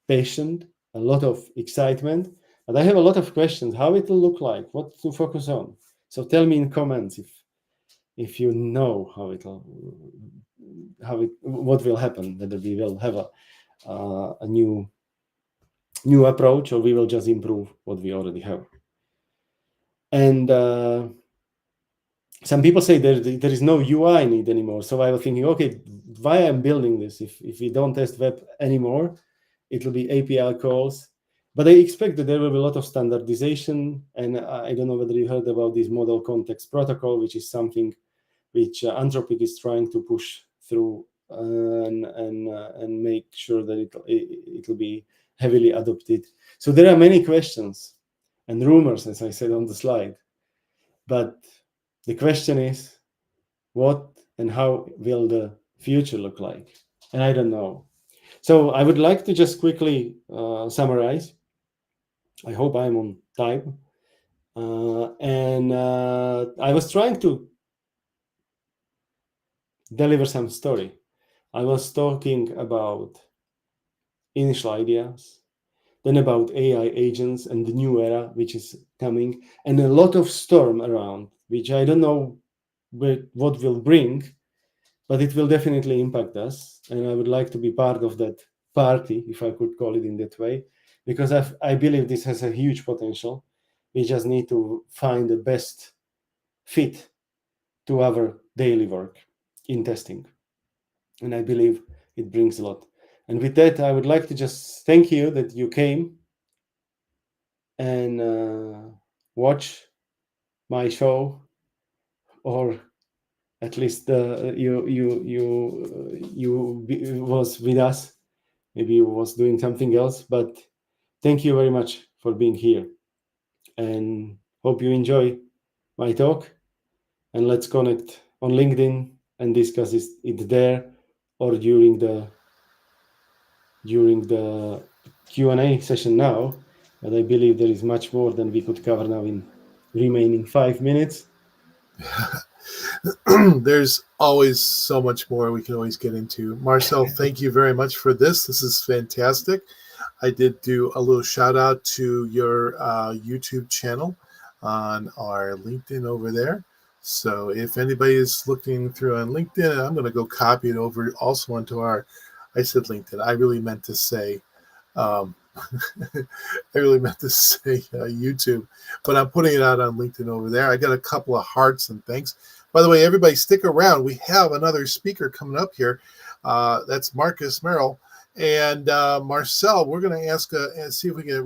patience, a lot of excitement, and I have a lot of questions, how it will look like, what to focus on. So tell me in comments if you know what will happen, whether we will have a new approach, or we will just improve what we already have. And some people say there is no UI need anymore. So I was thinking, okay, why I'm building this? If we don't test web anymore, it will be API calls. But I expect that there will be a lot of standardization. And I don't know whether you heard about this model context protocol, which is something which Anthropic is trying to push through and make sure that it will be heavily adopted. So there are many questions and rumors, as I said on the slide. But the question is, what and how will the future look like? And I don't know. So I would like to just quickly summarize. I hope I'm on time. I was trying to deliver some story. I was talking about initial ideas, then about AI agents and the new era which is coming, and a lot of storm around, which I don't know what will bring, but it will definitely impact us. And I would like to be part of that party, if I could call it in that way, because I believe this has a huge potential. We just need to find the best fit to our daily work in testing. And I believe it brings a lot. And with that, I would like to just thank you that you came and watch my show, or at least you was with us. Maybe you was doing something else, but thank you very much for being here, and hope you enjoy my talk. And let's connect on LinkedIn and discuss it there, or during the Q&A session now. But I believe there is much more than we could cover now in remaining 5 minutes. There's always so much more we can always get into. Marcel, thank you very much for this. This is fantastic. I did do a little shout out to your YouTube channel on our LinkedIn over there. So if anybody is looking through on LinkedIn, I'm going to go copy it over also onto our, I said LinkedIn. I really meant to say, YouTube, but I'm putting it out on LinkedIn over there. I got a couple of hearts and thanks. By the way, everybody stick around. We have another speaker coming up here. That's Merrell. And Marcel, we're going to ask, see if we can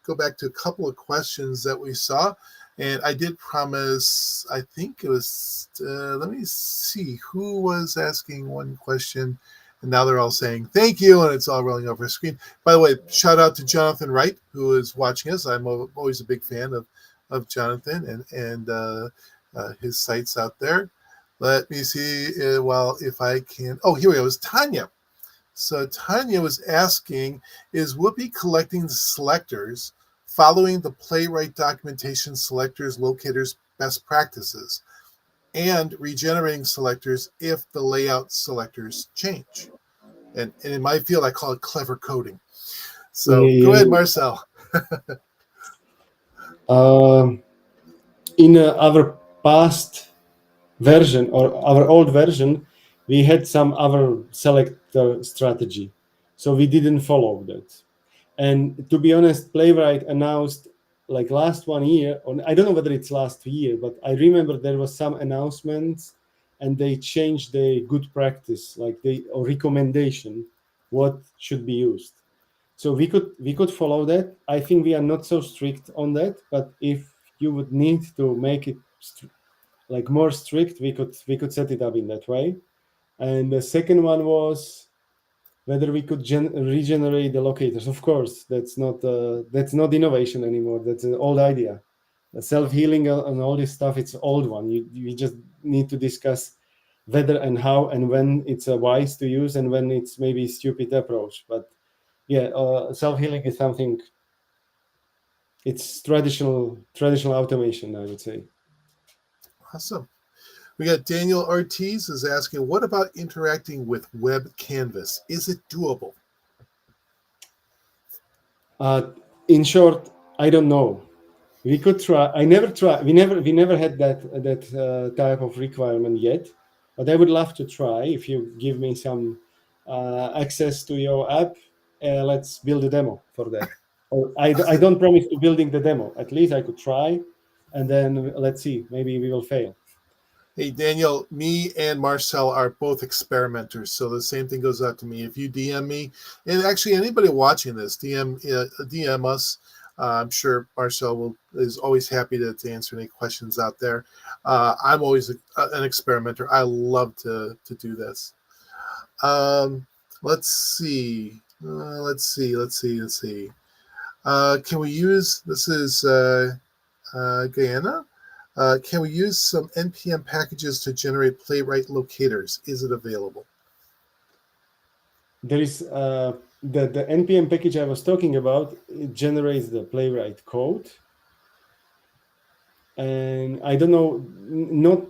go back to a couple of questions that we saw. And I did promise, I think it was, let me see, who was asking one question, And now they're all saying thank you, and it's all rolling over the screen. By the way, shout out to Jonathan Wright, who is watching us. I'm always a big fan of Jonathan and his sites out there. Let me see. Well, if I can. Oh, here we go. It's Tanya. So Tanya was asking, is Whoopi collecting the selectors following the Playwright documentation selectors locators best practices and regenerating selectors if the layout selectors change? And in my field, I call it clever coding. So go ahead, Marcel. In our past version or our old version, we had some other selector strategy. So we didn't follow that. And to be honest, Playwright announced like last 1 year, or I don't know whether it's last year, but I remember there was some announcements and they changed the good practice, like or recommendation, what should be used. So we could follow that. I think we are not so strict on that, but if you would need to make it like more strict, we could set it up in that way. And the second one was whether we could regenerate the locators. Of course, that's not innovation anymore. That's an old idea. The self-healing and all this stuff, it's an old one. You just need to discuss whether and how and when it's wise to use and when it's maybe a stupid approach. But yeah, self-healing is something. It's traditional automation, I would say. Awesome. We got Daniel Ortiz is asking, what about interacting with web canvas? Is it doable? In short, I don't know. We could try. I never try. We never had that type of requirement yet. But I would love to try. If you give me some access to your app, let's build a demo for that. Or I don't promise to building the demo. At least I could try, and then let's see. Maybe we will fail. Hey, Daniel, me and Marcel are both experimenters, so the same thing goes out to me. If you DM me, and actually anybody watching this, DM us. I'm sure Marcel is always happy to answer any questions out there. I'm always an experimenter. I love to do this. Let's see. Can we use, this is Guyana? Can we use some NPM packages to generate Playwright locators? Is it available? There is the NPM package I was talking about. It generates the Playwright code, and I don't know.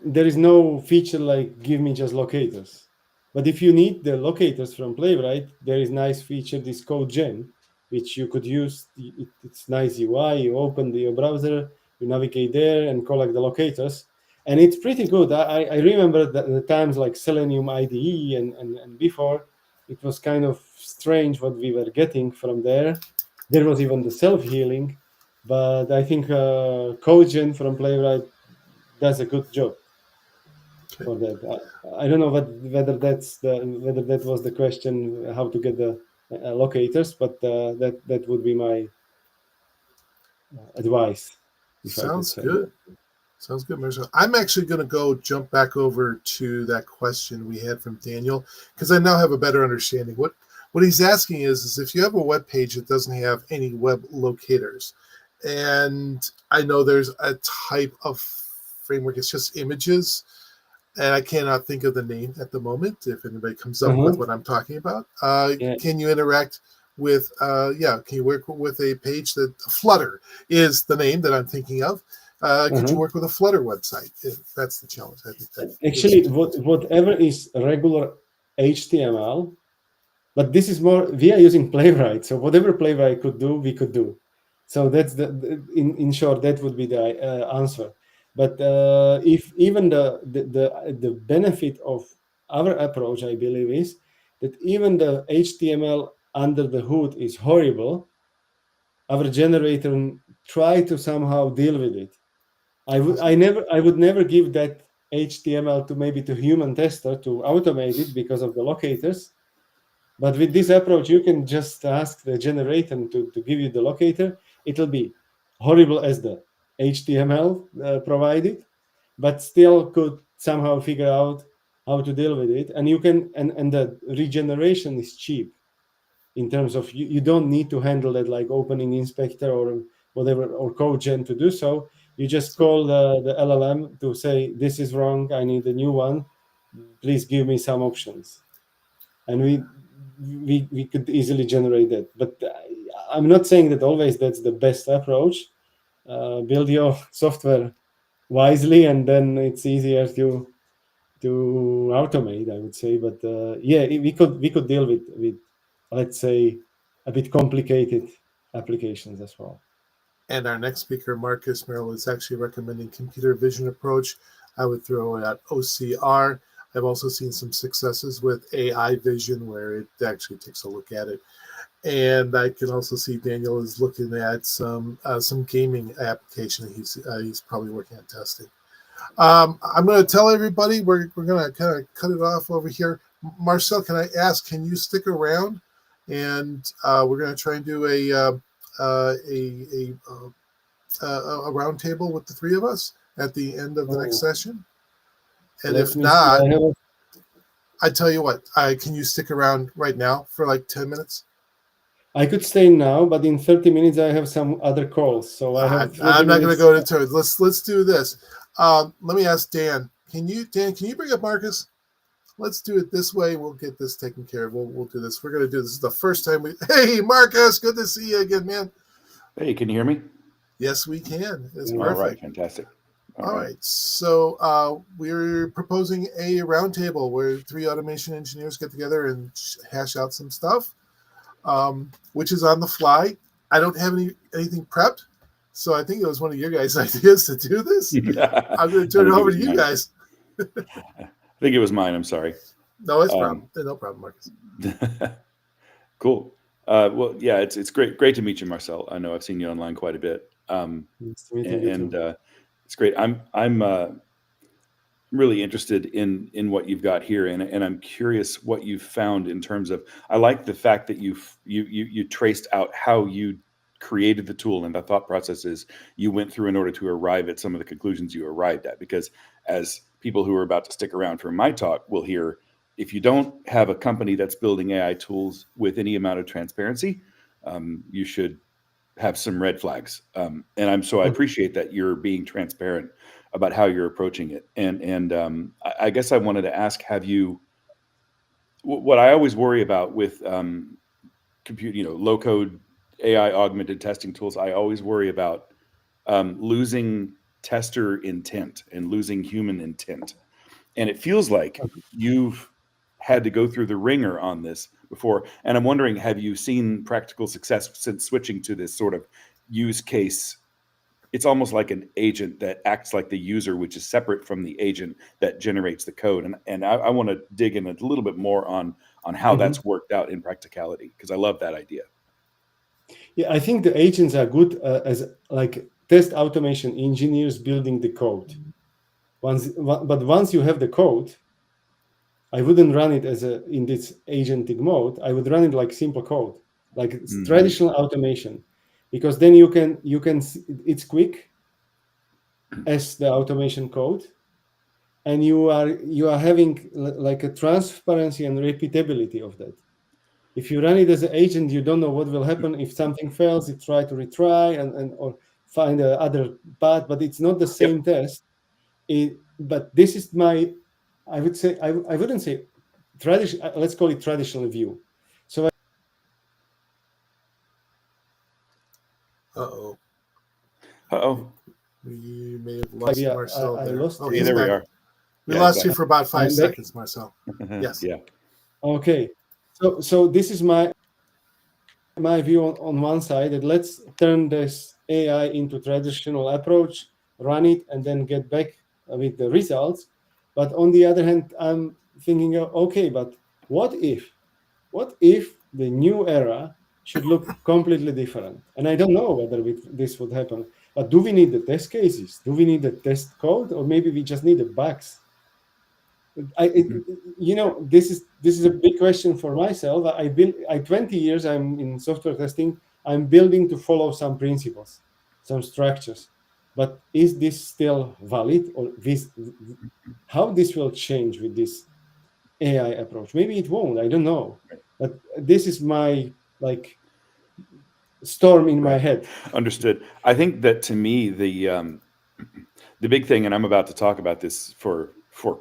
There is no feature like give me just locators. But if you need the locators from Playwright, there is nice feature, this code gen, which you could use. It's nice UI. You open your browser, you navigate there, and collect the locators, and it's pretty good. I remember the times like Selenium IDE and before. It was kind of strange what we were getting from there. There was even the self-healing, but I think CodeGen from Playwright does a good job for that. I don't know whether that was the question, how to get the locators, but that would be my advice. Sounds good. Sounds good, Marcel. I'm actually going to jump back over to that question we had from Daniel, because I now have a better understanding. What he's asking is if you have a web page that doesn't have any web locators, and I know there's a type of framework, it's just images, and I cannot think of the name at the moment. If anybody comes up with what I'm talking about, can you interact with, can you work with a page that Flutter is the name that I'm thinking of? Could you work with a Flutter website? That's the challenge. I think actually, whatever is regular HTML, but this is more, we are using Playwright, so whatever Playwright could do, we could do. So that's in short, that would be the answer. But if even the benefit of our approach, I believe, is that even the HTML under the hood is horrible, our generator try to somehow deal with it. I would never give that HTML to human tester to automate it because of the locators. But with this approach, you can just ask the generator to give you the locator. It'll be horrible as the HTML provided, but still could somehow figure out how to deal with it, and you can and the regeneration is cheap in terms of you don't need to handle that like opening inspector or whatever or code gen to do so. You just call the LLM to say this is wrong, I need a new one, please give me some options, and we could easily generate that. But I'm not saying that always that's the best approach. Build your software wisely, and then it's easier to automate, I would say. But yeah, we could deal with let's say a bit complicated applications as well. And our next speaker, Marcus Merrell, is actually recommending computer vision approach. I would throw out OCR. I've also seen some successes with AI vision where it actually takes a look at it. And I can also see Daniel is looking at some gaming application he's probably working on testing. I'm going to tell everybody we're going to kind of cut it off over here. Marcel, can I ask, can you stick around? And we're going to try and do a roundtable with the three of us at the end of the next session. And if not, I tell you what, can you stick around right now for like 10 minutes? I could stay now, but in 30 minutes I have some other calls. So I have. I'm not going to go into it. Let's do this. Let me ask Dan. Can you bring up Marcus? Let's do it this way. We'll get this taken care of. We'll do this. We're going to do this. This is the first time we. Hey, Marcus, good to see you again, man. Hey, can you hear me? Yes, we can. It's perfect. All right, fantastic. All right. So we're proposing a roundtable where 3 automation engineers get together and hash out some stuff, which is on the fly. I don't have anything prepped, so I think it was one of your guys' ideas to do this. I'm going to turn it over to you guys. I think it was mine. I'm sorry. No, it's no problem, Marcus. Cool. Well, yeah, it's great to meet you, Marcel. I know I've seen you online quite a bit. Nice to meet you and it's great. I'm really interested in what you've got here, and I'm curious what you've found in terms of. I like the fact that you traced out how you created the tool and the thought processes you went through in order to arrive at some of the conclusions you arrived at. Because as people who are about to stick around for my talk will hear, if you don't have a company that's building AI tools with any amount of transparency, you should have some red flags. And I appreciate that you're being transparent about how you're approaching it. And I guess I wanted to ask, what I always worry about with low code AI augmented testing tools, I always worry about losing tester intent and losing human intent. And it feels like you've had to go through the ringer on this before. And I'm wondering, have you seen practical success since switching to this sort of use case? It's almost like an agent that acts like the user, which is separate from the agent that generates the code. And I want to dig in a little bit more on how that's worked out in practicality, because I love that idea. Yeah, I think the agents are good as like test automation engineers building the code. But once you have the code, I wouldn't run it in this agentic mode. I would run it like simple code, like traditional automation, because then you can it's quick as the automation code, and you are having like a transparency and repeatability of that. If you run it as an agent, you don't know what will happen. If something fails, you try to retry and or find other path, but it's not the same test. But this is my, I would say, I wouldn't say traditional, let's call it traditional view. So Uh-oh. We may have lost Marcel there. There we are. We lost you for about 5 seconds, Marcel. Yes. Yeah. Okay. So this is my view on one side, that let's turn this AI into traditional approach, run it, and then get back with the results. But on the other hand, I'm thinking, okay, but what if the new era should look completely different? And I don't know whether this would happen. But do we need the test cases? Do we need the test code, or maybe we just need the bugs? This is a big question for myself. 20 years I'm in software testing. I'm building to follow some principles, some structures. But is this still valid, or how this will change with this AI approach. Maybe it won't. I don't know. But this is my storm in my head. Understood. I think that to me the big thing, and I'm about to talk about this for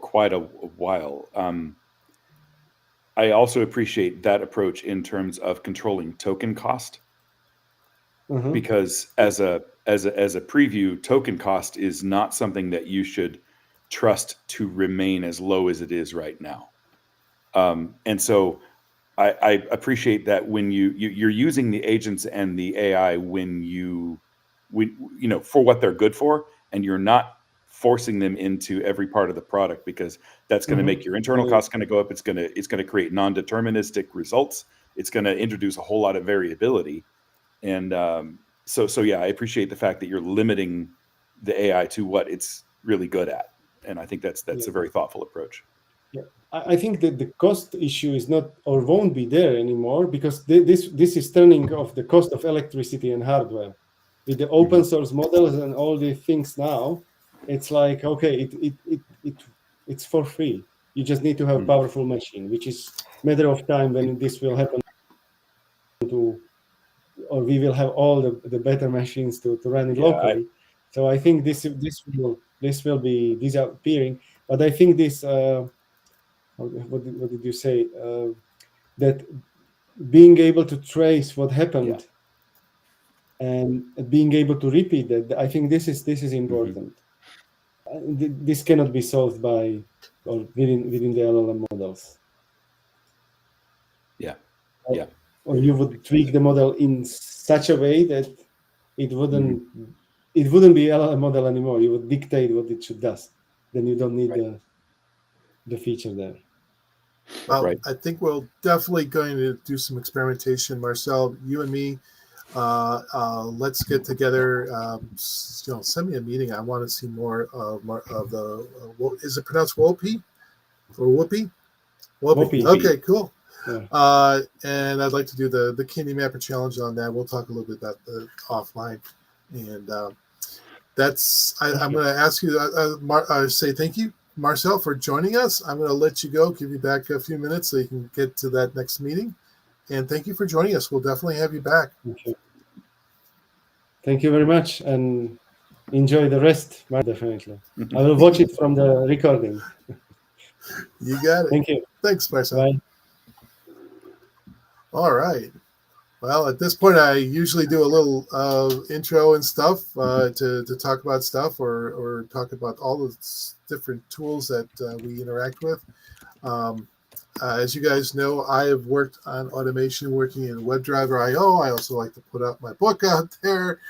quite a while. I also appreciate that approach in terms of controlling token cost, because as a preview, token cost is not something that you should trust to remain as low as it is right now. And so I appreciate that when you're using the agents and the AI when you know, for what they're good for, and you're not forcing them into every part of the product, because that's going to make your internal costs going to go up. It's going to create non-deterministic results. It's going to introduce a whole lot of variability. And so yeah, I appreciate the fact that you're limiting the AI to what it's really good at. And I think that's a very thoughtful approach. Yeah, I think that the cost issue is not or won't be there anymore, because this is turning off the cost of electricity and hardware. With the open source models and all the things now, it's like, okay, it's for free. You just need to have a powerful machine, which is a matter of time when this will happen or we will have all the better machines to run it locally. So I think this will be disappearing. But I think this what did you say? That being able to trace what happened and being able to repeat that, I think this is important. This cannot be solved by or within the LLM models. Or you would tweak the model in such a way that it wouldn't be LLM model anymore. You would dictate what it should do. Then you don't need the feature there. Well, I think we're definitely going to do some experimentation, Marcel. You and me, let's get together. Send me a meeting. I want to see more of the. Is it pronounced Whoopi or Whoopi? Whoopi. Okay, cool. Yeah. And I'd like to do the Candy Mapper challenge on that. We'll talk a little bit about the offline, and I'm going to ask you say thank you, Marcel, for joining us. I'm going to let you go, give you back a few minutes so you can get to that next meeting. And thank you for joining us. We'll definitely have you back. Thank you very much, and enjoy the rest. Definitely. I will watch it from the recording. You got it. Thank you. Thanks, Marcel. Bye. All right. Well, at this point, I usually do a little intro and stuff to talk about stuff or talk about all the different tools that we interact with. As you guys know, I have worked on automation working in WebDriver.io. I also like to put out my book out there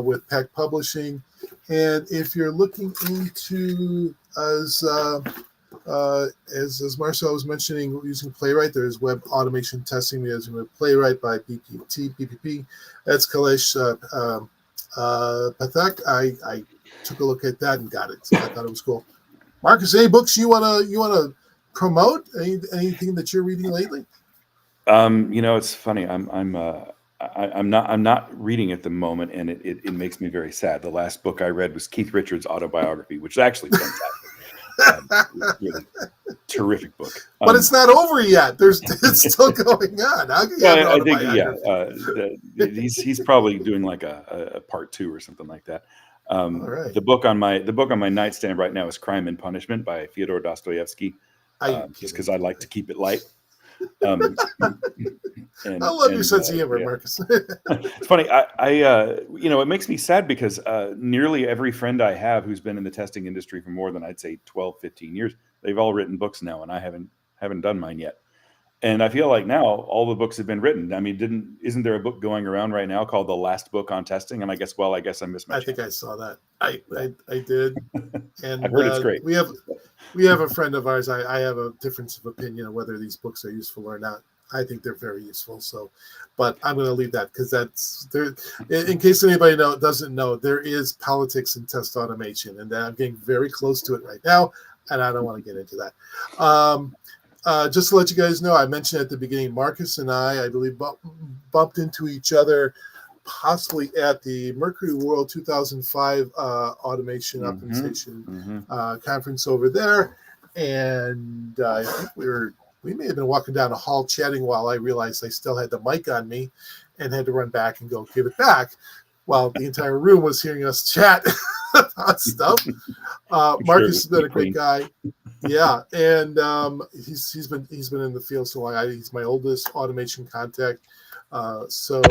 with Peck Publishing. And if you're looking into, as Marcel was mentioning, using Playwright, there's web automation testing using Playwright by BPP. That's Kailash Pathak. I took a look at that and got it. So I thought it was cool. Marcus, any books you wanna promote? Anything that you're reading lately? It's funny. I'm not reading at the moment, and it makes me very sad. The last book I read was Keith Richards' autobiography, which is actually fantastic. Really terrific book, but it's not over yet. It's still going on. How can you he's probably doing like a part 2 or something like that. All right. The book on my nightstand right now is Crime and Punishment by Fyodor Dostoevsky, just because I like to keep it light. I love your sense of humor, Marcus. It's funny. It makes me sad because nearly every friend I have who's been in the testing industry for more than, I'd say, 12, 15 years, they've all written books now, and I haven't done mine yet. And I feel like now all the books have been written. I mean, isn't there a book going around right now called The Last Book on Testing? And I guess I missed my chance. I think I saw that. I did. And I've heard it's great. We have a friend of ours. I have a difference of opinion on whether these books are useful or not. I think they're very useful. So, but I'm going to leave that because that's there. In case anybody doesn't know, there is politics in test automation, and I'm getting very close to it right now, and I don't want to get into that. Just to let you guys know, I mentioned at the beginning, Marcus and I believe, bumped into each other possibly at the Mercury World 2005 Automation Optimization Conference over there. and I think we may have been walking down a hall chatting while I realized I still had the mic on me and had to run back and go give it back while the entire room was hearing us chat about stuff. Marcus has been a great guy. Yeah, and he's been in the field so long. He's my oldest automation contact. So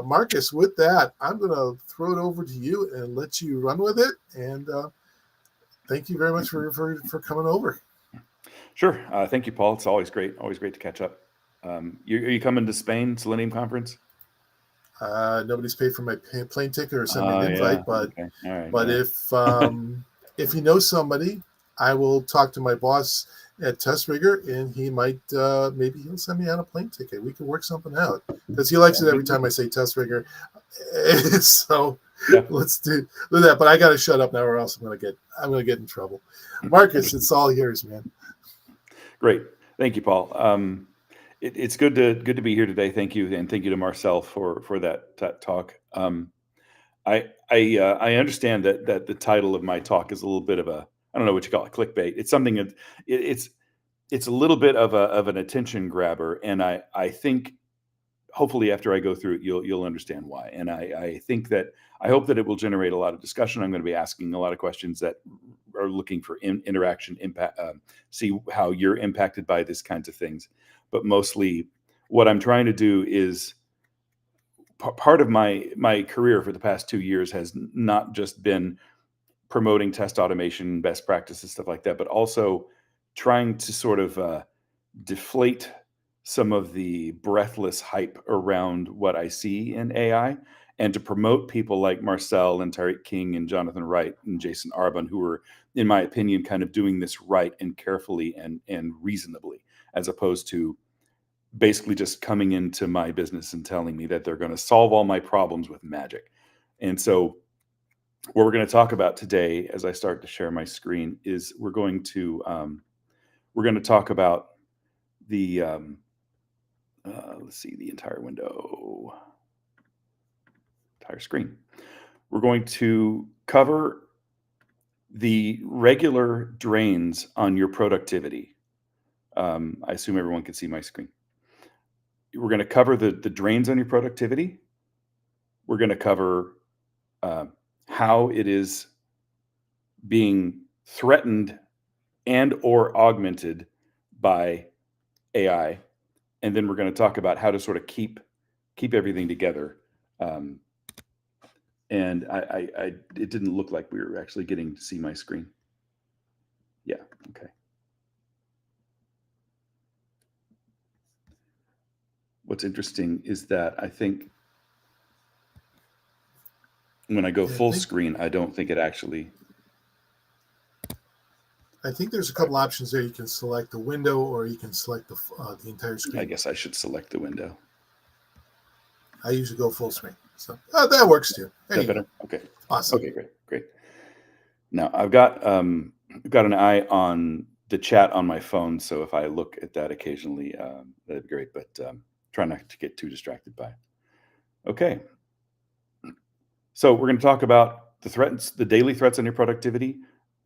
Marcus, with that, I'm going to throw it over to you and let you run with it. And thank you very much for coming over. Sure. Thank you, Paul. It's always great to catch up. Are you coming to Spain, Selenium Conference? Nobody's paid for my plane ticket or sent me an invite, but okay. All right, but if you know somebody, I will talk to my boss at Test Rigger, and he might maybe he'll send me on a plane ticket. We can work something out because he likes it every time I say Test Rigger. So let's do that. But I got to shut up now, or else I'm gonna get in trouble. Marcus, it's all yours, man. Great, thank you, Paul. It's good to be here today. Thank you, and thank you to Marcel for that talk. I understand that the title of my talk is a little bit of a, I don't know what you call it, clickbait. It's something that it's a little bit of an attention grabber, and I think hopefully after I go through it, you'll understand why. And I hope that it will generate a lot of discussion. I'm going to be asking a lot of questions that are looking for interaction, impact, see how you're impacted by these kinds of things. But mostly what I'm trying to do is part of my career for the past 2 years has not just been promoting test automation, best practices, stuff like that, but also trying to sort of deflate some of the breathless hype around what I see in AI, and to promote people like Marcel and Tariq King and Jonathan Wright and Jason Arbon, who are, in my opinion, kind of doing this right and carefully and reasonably, as opposed to basically just coming into my business and telling me that they're going to solve all my problems with magic. And so what we're going to talk about today, as I start to share my screen, is we're going to talk about the let's see, the entire window, entire screen. We're going to cover the regular drains on your productivity. I assume everyone can see my screen. We're going to cover the drains on your productivity. We're going to cover how it is being threatened and or augmented by AI. And then we're going to talk about how to sort of keep everything together. And it didn't look like we were actually getting to see my screen. Yeah, okay. What's interesting is that I think when I go full screen, I don't think it actually. I think there's a couple options there. You can select the window, or you can select the entire screen. I guess I should select the window. I usually go full screen, so that works too. Is that better? Okay. Awesome. Okay, great. Now I've got an eye on the chat on my phone, so if I look at that occasionally, that'd be great. But try not to get too distracted by it. Okay. So we're going to talk about the threats, the daily threats on your productivity,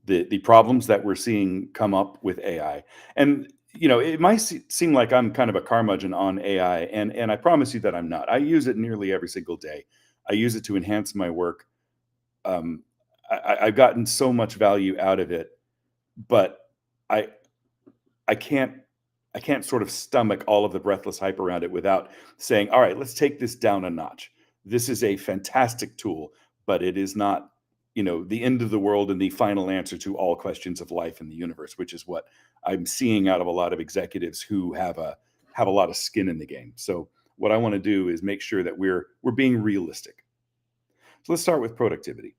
the problems that we're seeing come up with AI. And, it might seem like I'm kind of a curmudgeon on AI, and I promise you that I'm not. I use it nearly every single day. I use it to enhance my work. I've gotten so much value out of it, but I can't sort of stomach all of the breathless hype around it without saying, all right, let's take this down a notch. This is a fantastic tool, but it is not, the end of the world and the final answer to all questions of life in the universe, which is what I'm seeing out of a lot of executives who have a lot of skin in the game. So what I want to do is make sure that we're being realistic. So let's start with productivity.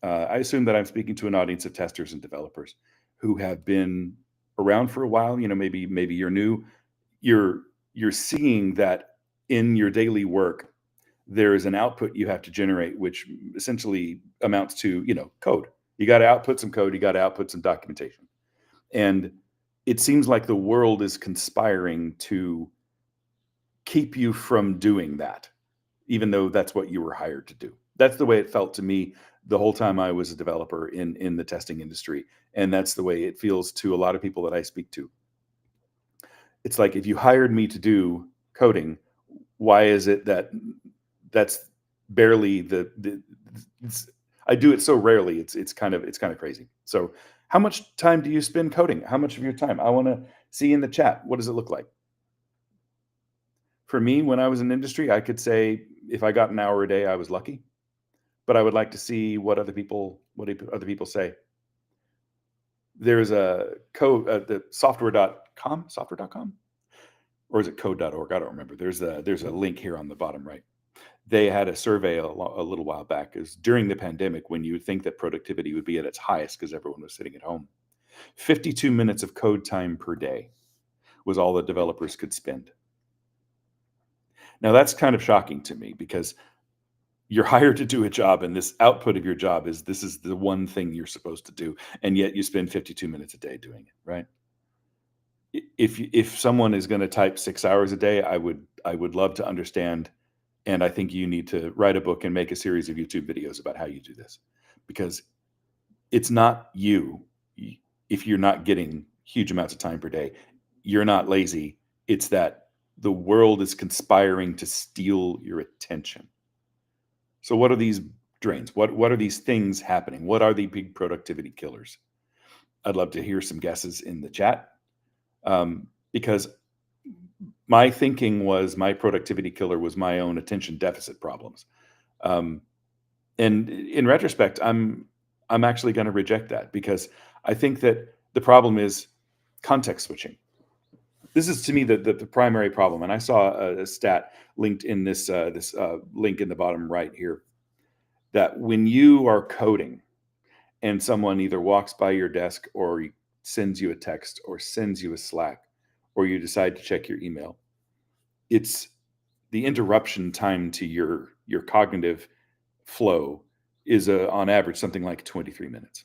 I assume that I'm speaking to an audience of testers and developers who have been around for a while. Maybe you're new. You're seeing that in your daily work, there is an output you have to generate, which essentially amounts to, code. You got to output some code. You got to output some documentation. And it seems like the world is conspiring to keep you from doing that, even though that's what you were hired to do. That's the way it felt to me the whole time I was a developer in the testing industry. And that's the way it feels to a lot of people that I speak to. It's like, if you hired me to do coding, why is it that that's barely I do it so rarely. It's kind of crazy. So how much time do you spend coding? How much of your time? I want to see in the chat. What does it look like? For me, when I was in industry, I could say if I got an hour a day, I was lucky. But I would like to see what other people say. There's a code, the software.com, or is it code.org? I don't remember. There's a link here on the bottom right. They had a survey a little while back, is during the pandemic, when you would think that productivity would be at its highest because everyone was sitting at home. 52 minutes of code time per day was all the developers could spend. Now that's kind of shocking to me, because you're hired to do a job, and this output of your job is, this is the one thing you're supposed to do, and yet you spend 52 minutes a day doing it, right? If someone is going to type 6 hours a day, I would love to understand. And I think you need to write a book and make a series of YouTube videos about how you do this, because it's not you. If you're not getting huge amounts of time per day, you're not lazy. It's that the world is conspiring to steal your attention. So what are these drains? What are these things happening? What are the big productivity killers? I'd love to hear some guesses in the chat, because my thinking was my productivity killer was my own attention deficit problems. And in retrospect, I'm actually going to reject that, because I think that the problem is context switching. This is, to me, the primary problem. And I saw a stat linked in this link in the bottom right here, that when you are coding and someone either walks by your desk or sends you a text or sends you a Slack, or you decide to check your email, it's the interruption time to your cognitive flow is on average something like 23 minutes.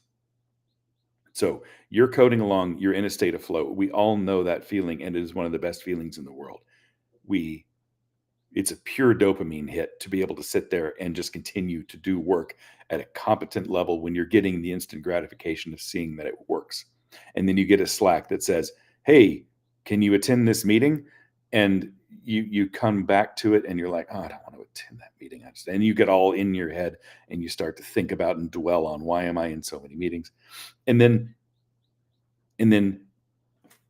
So you're coding along, you're in a state of flow. We all know that feeling, and it is one of the best feelings in the world. It's a pure dopamine hit to be able to sit there and just continue to do work at a competent level when you're getting the instant gratification of seeing that it works. And then you get a Slack that says, hey, can you attend this meeting? And you come back to it and you're like, oh, I don't want to attend that meeting. And you get all in your head and you start to think about and dwell on, why am I in so many meetings? And then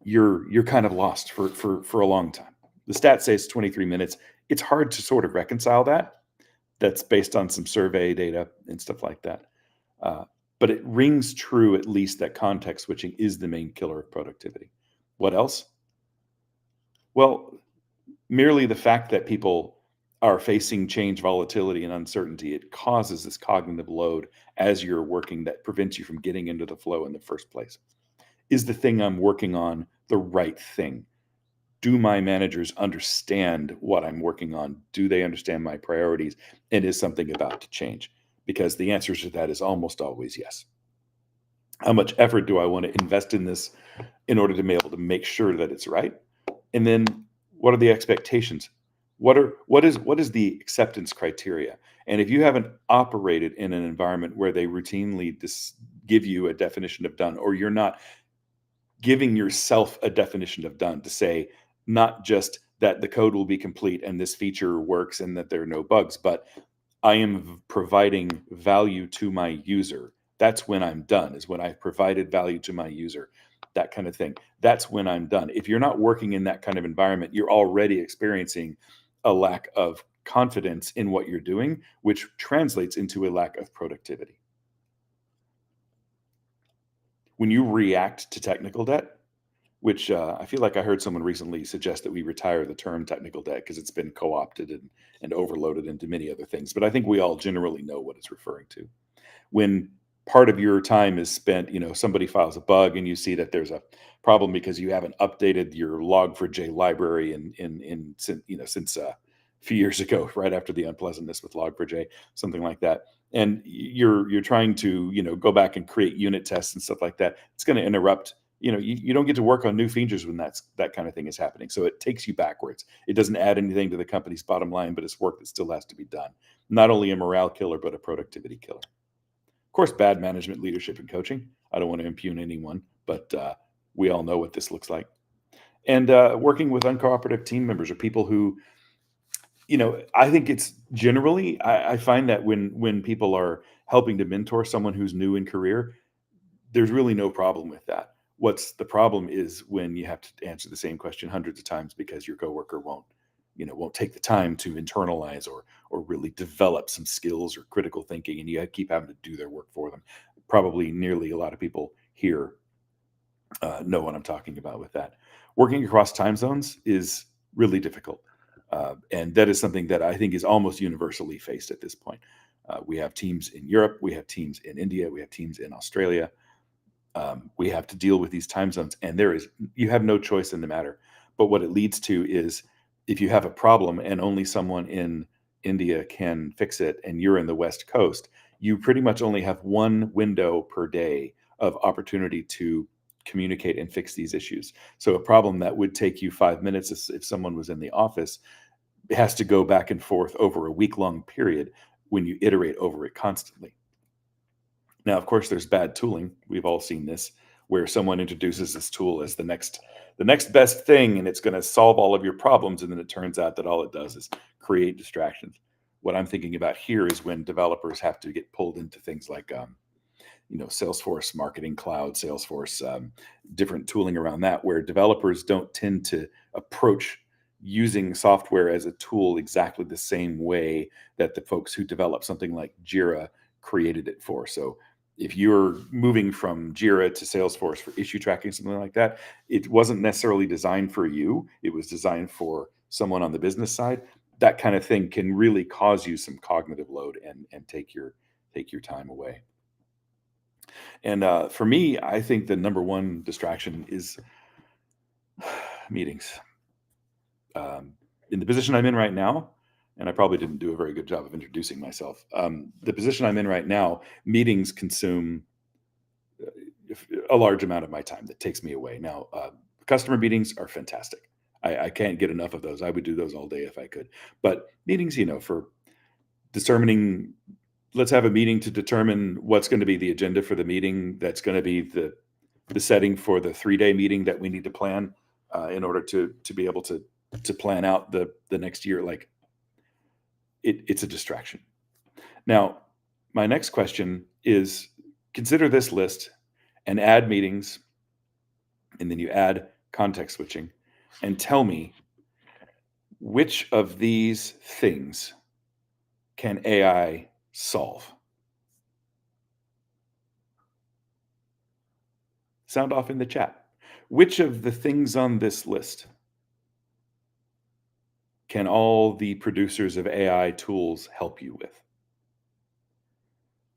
you're kind of lost for a long time. The stat says 23 minutes. It's hard to sort of reconcile that. That's based on some survey data and stuff like that. But it rings true, at least, that context switching is the main killer of productivity. What else? Well, merely the fact that people are facing change, volatility, and uncertainty, it causes this cognitive load as you're working that prevents you from getting into the flow in the first place. Is the thing I'm working on the right thing? Do my managers understand what I'm working on? Do they understand my priorities? And is something about to change? Because the answer to that is almost always yes. How much effort do I want to invest in this in order to be able to make sure that it's right? And then what are the expectations? What is the acceptance criteria? And if you haven't operated in an environment where they routinely give you a definition of done, or you're not giving yourself a definition of done to say, not just that the code will be complete and this feature works and that there are no bugs, but I am providing value to my user. That's when I'm done, is when I've provided value to my user, that kind of thing. That's when I'm done. If you're not working in that kind of environment, you're already experiencing a lack of confidence in what you're doing, which translates into a lack of productivity. When you react to technical debt, which I feel like I heard someone recently suggest that we retire the term technical debt because it's been co-opted and overloaded into many other things. But I think we all generally know what it's referring to. When part of your time is spent, somebody files a bug and you see that there's a problem because you haven't updated your Log4j library since a few years ago, right after the unpleasantness with Log4j, something like that. And you're trying to, go back and create unit tests and stuff like that. It's going to interrupt. You don't get to work on new features when that kind of thing is happening. So it takes you backwards. It doesn't add anything to the company's bottom line, but it's work that still has to be done. Not only a morale killer, but a productivity killer. course, bad management, leadership, and coaching. I don't want to impugn anyone, but we all know what this looks like. And working with uncooperative team members or people who, I think it's generally, I find that when people are helping to mentor someone who's new in career, there's really no problem with that. What's the problem is when you have to answer the same question hundreds of times because your coworker won't take the time to internalize or really develop some skills or critical thinking, and you keep having to do their work for them. Probably nearly a lot of people here know what I'm talking about with that. Working across time zones is really difficult. And that is something that I think is almost universally faced at this point. We have teams in Europe, we have teams in India, we have teams in Australia. We have to deal with these time zones, and you have no choice in the matter. But what it leads to is if you have a problem and only someone in India can fix it and you're in the West Coast, you pretty much only have one window per day of opportunity to communicate and fix these issues. So a problem that would take you 5 minutes if someone was in the office has to go back and forth over a week-long period when you iterate over it constantly. Now, of course, there's bad tooling. We've all seen this, where someone introduces this tool as the next best thing, and it's going to solve all of your problems, and then it turns out that all it does is create distractions. What I'm thinking about here is when developers have to get pulled into things like Salesforce Marketing Cloud, Salesforce, different tooling around that, where developers don't tend to approach using software as a tool exactly the same way that the folks who develop something like Jira created it for. So if you're moving from Jira to Salesforce for issue tracking, something like that, it wasn't necessarily designed for you. It was designed for someone on the business side. That kind of thing can really cause you some cognitive load and take your time away. And for me, I think the number one distraction is meetings. In the position I'm in right now, and I probably didn't do a very good job of introducing myself. The position I'm in right now, meetings consume a large amount of my time that takes me away. Now, customer meetings are fantastic. I can't get enough of those. I would do those all day if I could. But meetings, for determining, let's have a meeting to determine what's going to be the agenda for the meeting. That's going to be the setting for the 3-day meeting that we need to plan in order to be able to plan out the next year. Like, it's a distraction. Now, my next question is, consider this list and add meetings, and then you add context switching, and tell me which of these things can AI solve? Sound off in the chat. Which of the things on this list can all the producers of AI tools help you with?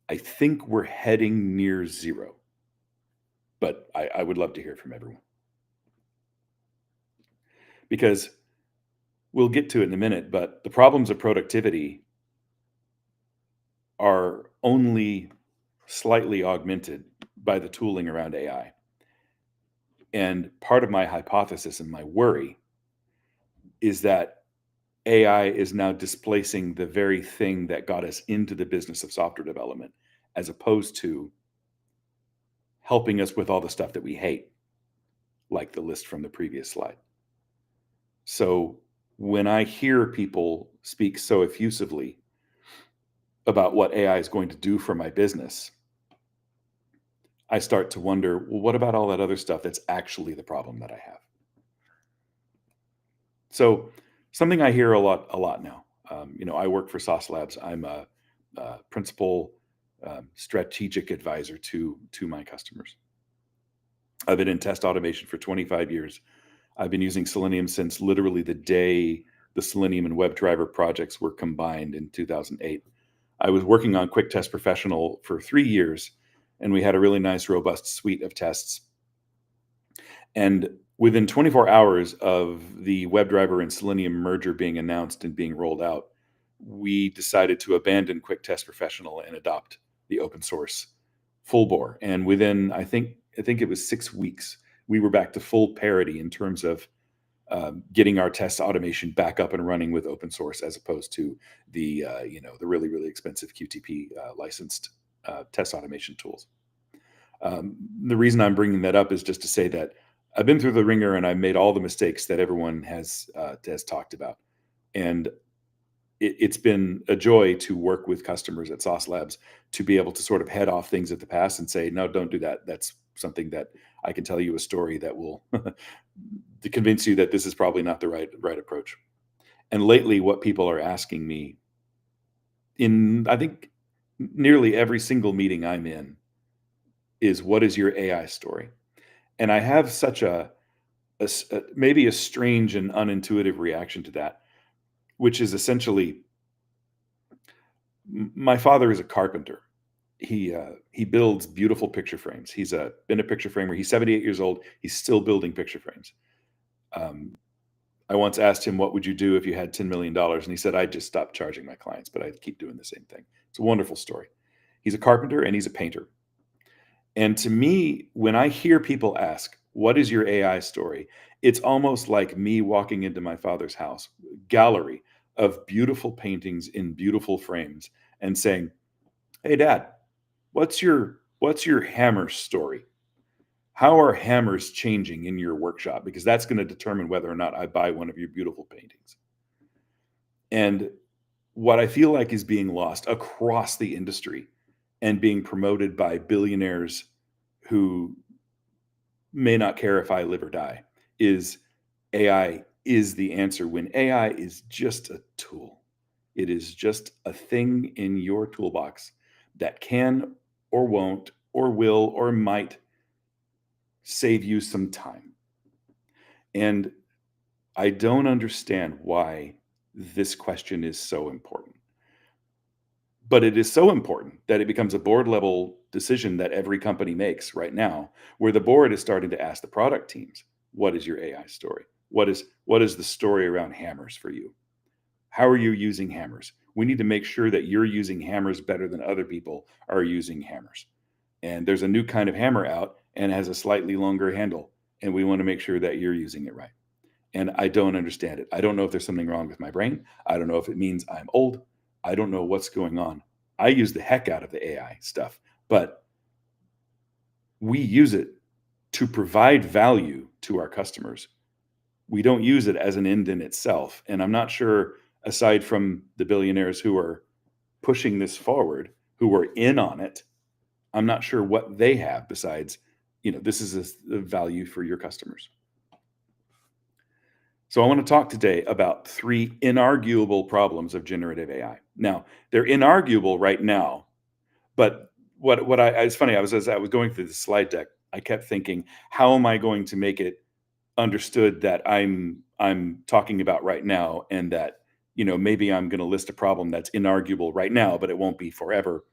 I think we're heading near zero, but I would love to hear from everyone. Because we'll get to it in a minute, but the problems of productivity are only slightly augmented by the tooling around AI. And part of my hypothesis and my worry is that AI is now displacing the very thing that got us into the business of software development, as opposed to helping us with all the stuff that we hate, like the list from the previous slide. So when I hear people speak so effusively about what AI is going to do for my business, I start to wonder, well, what about all that other stuff that's actually the problem that I have? So something I hear a lot now. I work for Sauce Labs. I'm a principal strategic advisor to my customers. I've been in test automation for 25 years. I've been using Selenium since literally the day the Selenium and WebDriver projects were combined in 2008. I was working on Quick Test Professional for 3 years, and we had a really nice, robust suite of tests. And within 24 hours of the WebDriver and Selenium merger being announced and being rolled out, we decided to abandon Quick Test Professional and adopt the open source full bore. And within, I think it was 6 weeks, we were back to full parity in terms of getting our test automation back up and running with open source, as opposed to the really, really expensive QTP licensed test automation tools. The reason I'm bringing that up is just to say that I've been through the ringer and I've made all the mistakes that everyone has talked about. And it's been a joy to work with customers at Sauce Labs to be able to sort of head off things at the past and say, no, don't do that. That's something that I can tell you a story that will to convince you that this is probably not the right approach. And lately, what people are asking me in, I think, nearly every single meeting I'm in is, what is your AI story? And I have such maybe a strange and unintuitive reaction to that, which is essentially, my father is a carpenter. He builds beautiful picture frames. He's been a picture framer. He's 78 years old. He's still building picture frames. I once asked him, what would you do if you had $10 million? And he said, I'd just stop charging my clients, but I'd keep doing the same thing. It's a wonderful story. He's a carpenter and he's a painter. And to me, when I hear people ask, what is your AI story? It's almost like me walking into my father's house, gallery of beautiful paintings in beautiful frames, and saying, hey, Dad, what's your hammer story? How are hammers changing in your workshop? Because that's going to determine whether or not I buy one of your beautiful paintings. And what I feel like is being lost across the industry and being promoted by billionaires who may not care if I live or die is AI is the answer, when AI is just a tool. It is just a thing in your toolbox that can or won't or will or might save you some time. And I don't understand why this question is so important. But it is so important that it becomes a board level decision that every company makes right now, where the board is starting to ask the product teams, what is your AI story? What is the story around hammers for you? How are you using hammers? We need to make sure that you're using hammers better than other people are using hammers. And there's a new kind of hammer out and has a slightly longer handle, and we want to make sure that you're using it right. And I don't understand it. I don't know if there's something wrong with my brain. I don't know if it means I'm old. I don't know what's going on. I use the heck out of the AI stuff, but we use it to provide value to our customers. We don't use it as an end in itself. And I'm not sure, aside from the billionaires who are pushing this forward, who are in on it, I'm not sure what they have besides, this is a value for your customers. So I want to talk today about 3 inarguable problems of generative AI. Now, they're inarguable right now, but it's funny, as I was going through the slide deck, I kept thinking, how am I going to make it understood that I'm talking about right now, and that, maybe I'm going to list a problem that's inarguable right now, but it won't be forever.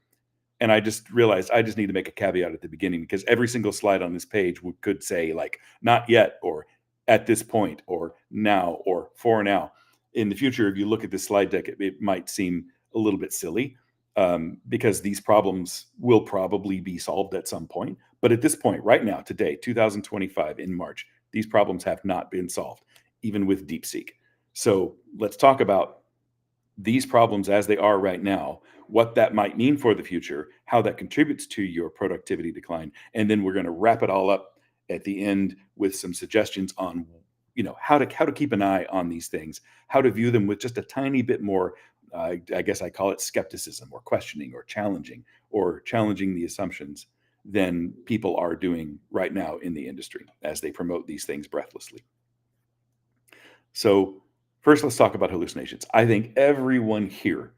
And I just realized I just need to make a caveat at the beginning, because every single slide on this page could say, like, not yet, or at this point, or now, or for now. In the future, if you look at this slide deck, it might seem a little bit silly, because these problems will probably be solved at some point. But at this point, right now, today, 2025, in March, these problems have not been solved, even with DeepSeek. So let's talk about these problems as they are right now, what that might mean for the future, how that contributes to your productivity decline. And then we're going to wrap it all up at the end with some suggestions on, how to keep an eye on these things, how to view them with just a tiny bit more, I guess I call it skepticism, or questioning, or challenging the assumptions than people are doing right now in the industry as they promote these things breathlessly. So first, let's talk about hallucinations. I think everyone here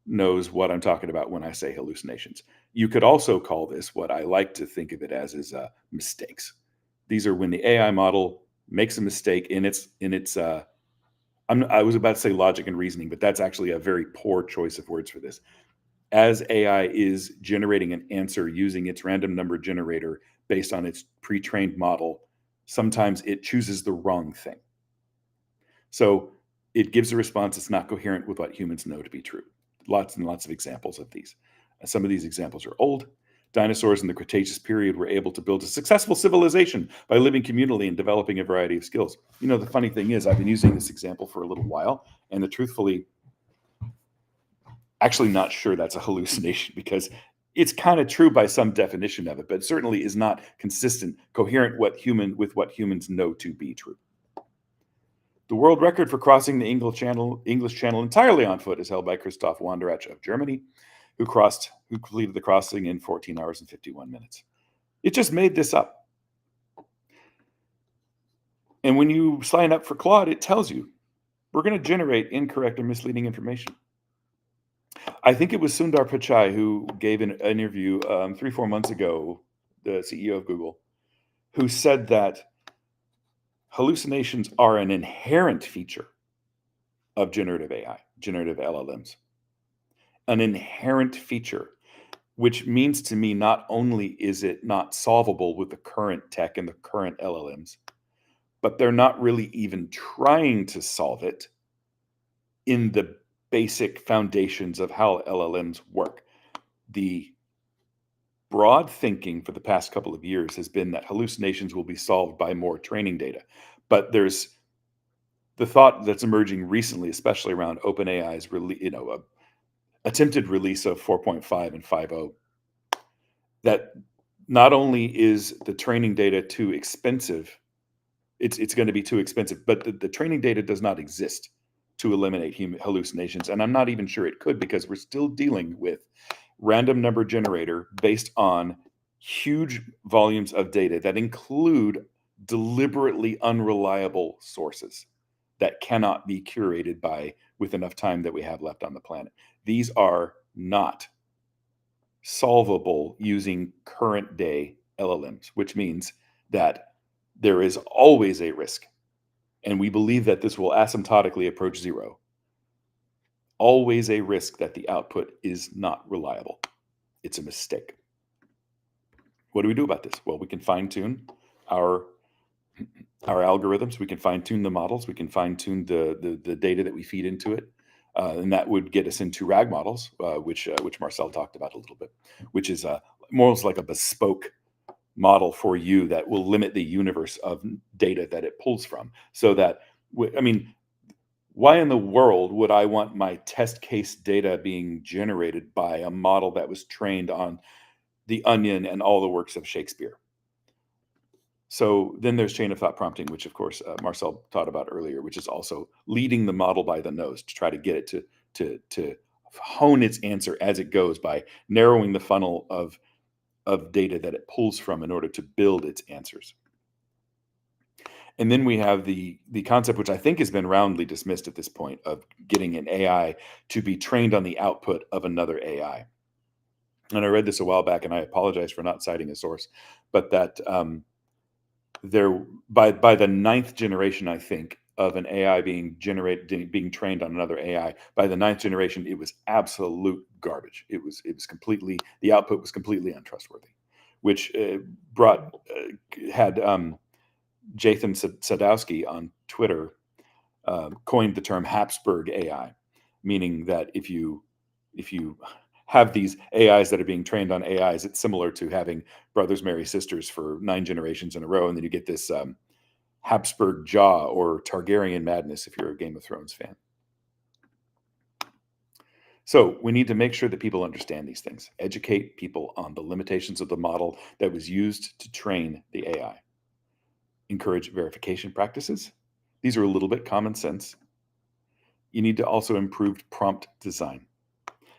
knows what I'm talking about when I say hallucinations. You could also call this, what I like to think of it as, is mistakes. These are when the AI model makes a mistake in its I was about to say logic and reasoning, but that's actually a very poor choice of words for this. As AI is generating an answer using its random number generator based on its pre-trained model, sometimes it chooses the wrong thing. So it gives a response that's not coherent with what humans know to be true. Lots and lots of examples of these. Some of these examples are old. Dinosaurs in the Cretaceous period were able to build a successful civilization by living communally and developing a variety of skills. The funny thing is, I've been using this example for a little while, and truthfully, actually not sure that's a hallucination, because it's kind of true by some definition of it, but certainly is not consistent, coherent with what humans know to be true. The world record for crossing the English Channel entirely on foot is held by Christoph Wanderach of Germany, who completed the crossing in 14 hours and 51 minutes. It just made this up. And when you sign up for Claude, it tells you, we're going to generate incorrect or misleading information. I think it was Sundar Pichai who gave an interview 3-4 months ago, the CEO of Google, who said that hallucinations are an inherent feature of generative AI, generative LLMs. An inherent feature, which means to me, not only is it not solvable with the current tech and the current LLMs, but they're not really even trying to solve it in the basic foundations of how LLMs work. The broad thinking for the past couple of years has been that hallucinations will be solved by more training data. But there's the thought that's emerging recently, especially around OpenAI's attempted release of 4.5 and 5.0, that not only is the training data too expensive, it's going to be too expensive, but the training data does not exist to eliminate hallucinations. And I'm not even sure it could, because we're still dealing with random number generator based on huge volumes of data that include deliberately unreliable sources that cannot be curated with enough time that we have left on the planet. These are not solvable using current day LLMs, which means that there is always a risk. And we believe that this will asymptotically approach zero. Always a risk that the output is not reliable. It's a mistake. What do we do about this? Well, we can fine-tune our algorithms. We can fine-tune the models. We can fine-tune the data that we feed into it. And that would get us into RAG models, which Marcel talked about a little bit, which is more like a bespoke model for you that will limit the universe of data that it pulls from. So that, why in the world would I want my test case data being generated by a model that was trained on The Onion and all the works of Shakespeare? So then there's chain of thought prompting, which of course Marcel taught about earlier, which is also leading the model by the nose to try to get it to hone its answer as it goes by narrowing the funnel of data that it pulls from in order to build its answers. And then we have the concept, which I think has been roundly dismissed at this point, of getting an AI to be trained on the output of another AI. And I read this a while back, and I apologize for not citing a source, but that by the 9th generation, I think, of an AI being trained on another AI, by the 9th generation, it was absolute garbage. It was completely, the output was completely untrustworthy, which had Jathan Sadowski on Twitter coined the term Habsburg AI, meaning that if you have these AIs that are being trained on AIs, it's similar to having brothers marry sisters for 9 generations in a row, and then you get this Habsburg jaw or Targaryen madness if you're a Game of Thrones fan. So we need to make sure that people understand these things, educate people on the limitations of the model that was used to train the AI. Encourage verification practices. These are a little bit common sense. You need to also improve prompt design.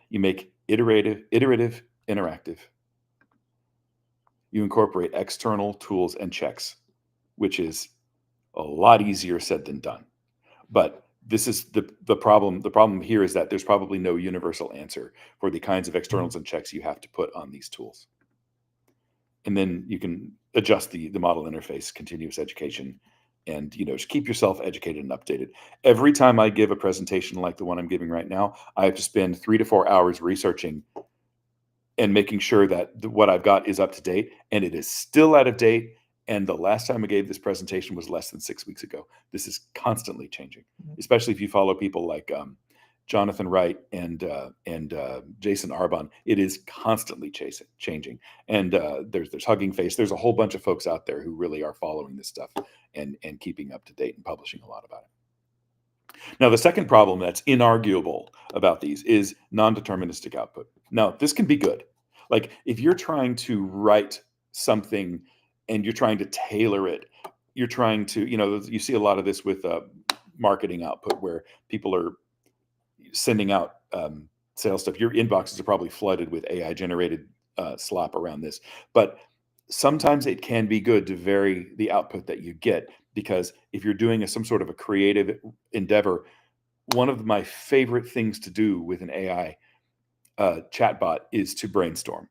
You make iterative, interactive. You incorporate external tools and checks, which is a lot easier said than done. But this is the problem. The problem here is that there's probably no universal answer for the kinds of externals and checks you have to put on these tools. And then you can adjust the model interface, continuous education, and just keep yourself educated and updated. Every time I give a presentation like the one I'm giving right now, I have to spend 3 to 4 hours researching and making sure that what I've got is up to date, and it is still out of date. And the last time I gave this presentation was less than 6 weeks ago. This is constantly changing, especially if you follow people like Jonathan Wright and Jason Arbon. It is constantly changing. And there's Hugging Face. There's a whole bunch of folks out there who really are following this stuff and keeping up to date and publishing a lot about it. Now, the second problem that's inarguable about these is non-deterministic output. Now, this can be good. Like if you're trying to write something and you're trying to tailor it, you're trying to, you see a lot of this with marketing output where people are sending out sales stuff. Your inboxes are probably flooded with AI generated slop around this, but sometimes it can be good to vary the output that you get, because if you're doing some sort of a creative endeavor, one of my favorite things to do with an AI chatbot is to brainstorm.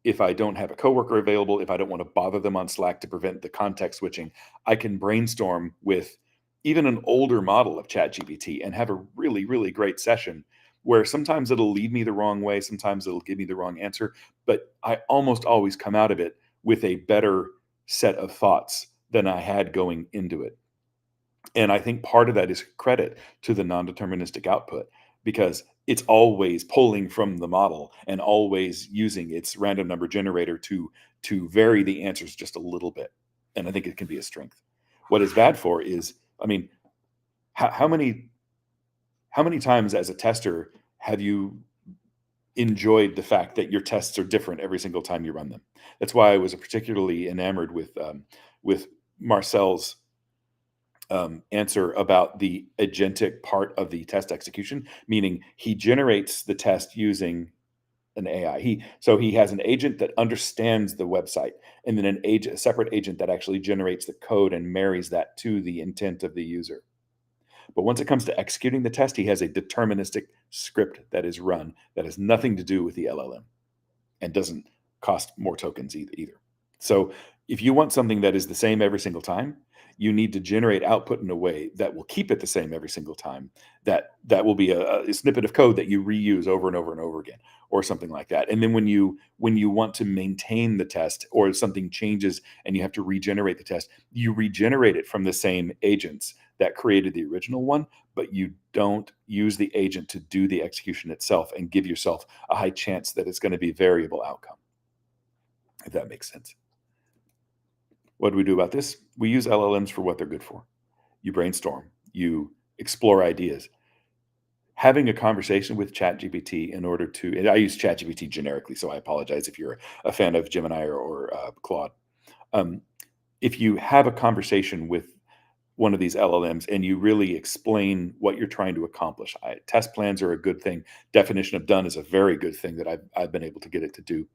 If I don't have a coworker available, if I don't want to bother them on Slack to prevent the context switching, I can brainstorm with even an older model of ChatGPT and have a really, really great session where sometimes it'll lead me the wrong way, sometimes it'll give me the wrong answer, but I almost always come out of it with a better set of thoughts than I had going into it. And I think part of that is credit to the non-deterministic output, because it's always pulling from the model and always using its random number generator to vary the answers just a little bit. And I think it can be a strength. What it's bad for is, I mean, how many times as a tester have you enjoyed the fact that your tests are different every single time you run them? That's why I was particularly enamored with Marcel's answer about the agentic part of the test execution, meaning he generates the test using an AI. He has an agent that understands the website, and then a separate agent that actually generates the code and marries that to the intent of the user. But once it comes to executing the test, he has a deterministic script that is run that has nothing to do with the LLM and doesn't cost more tokens either. So if you want something that is the same every single time, you need to generate output in a way that will keep it the same every single time. That will be a snippet of code that you reuse over and over and over again, or something like that. And then when you want to maintain the test, or something changes and you have to regenerate the test, you regenerate it from the same agents that created the original one, but you don't use the agent to do the execution itself and give yourself a high chance that it's going to be variable outcome, if that makes sense. What do we do about this? We use LLMs for what they're good for. You brainstorm, you explore ideas. Having a conversation with ChatGPT in order to, and I use ChatGPT generically, so I apologize if you're a fan of Gemini or Claude. If you have a conversation with one of these LLMs and you really explain what you're trying to accomplish, test plans are a good thing. Definition of done is a very good thing that I've been able to get it to do.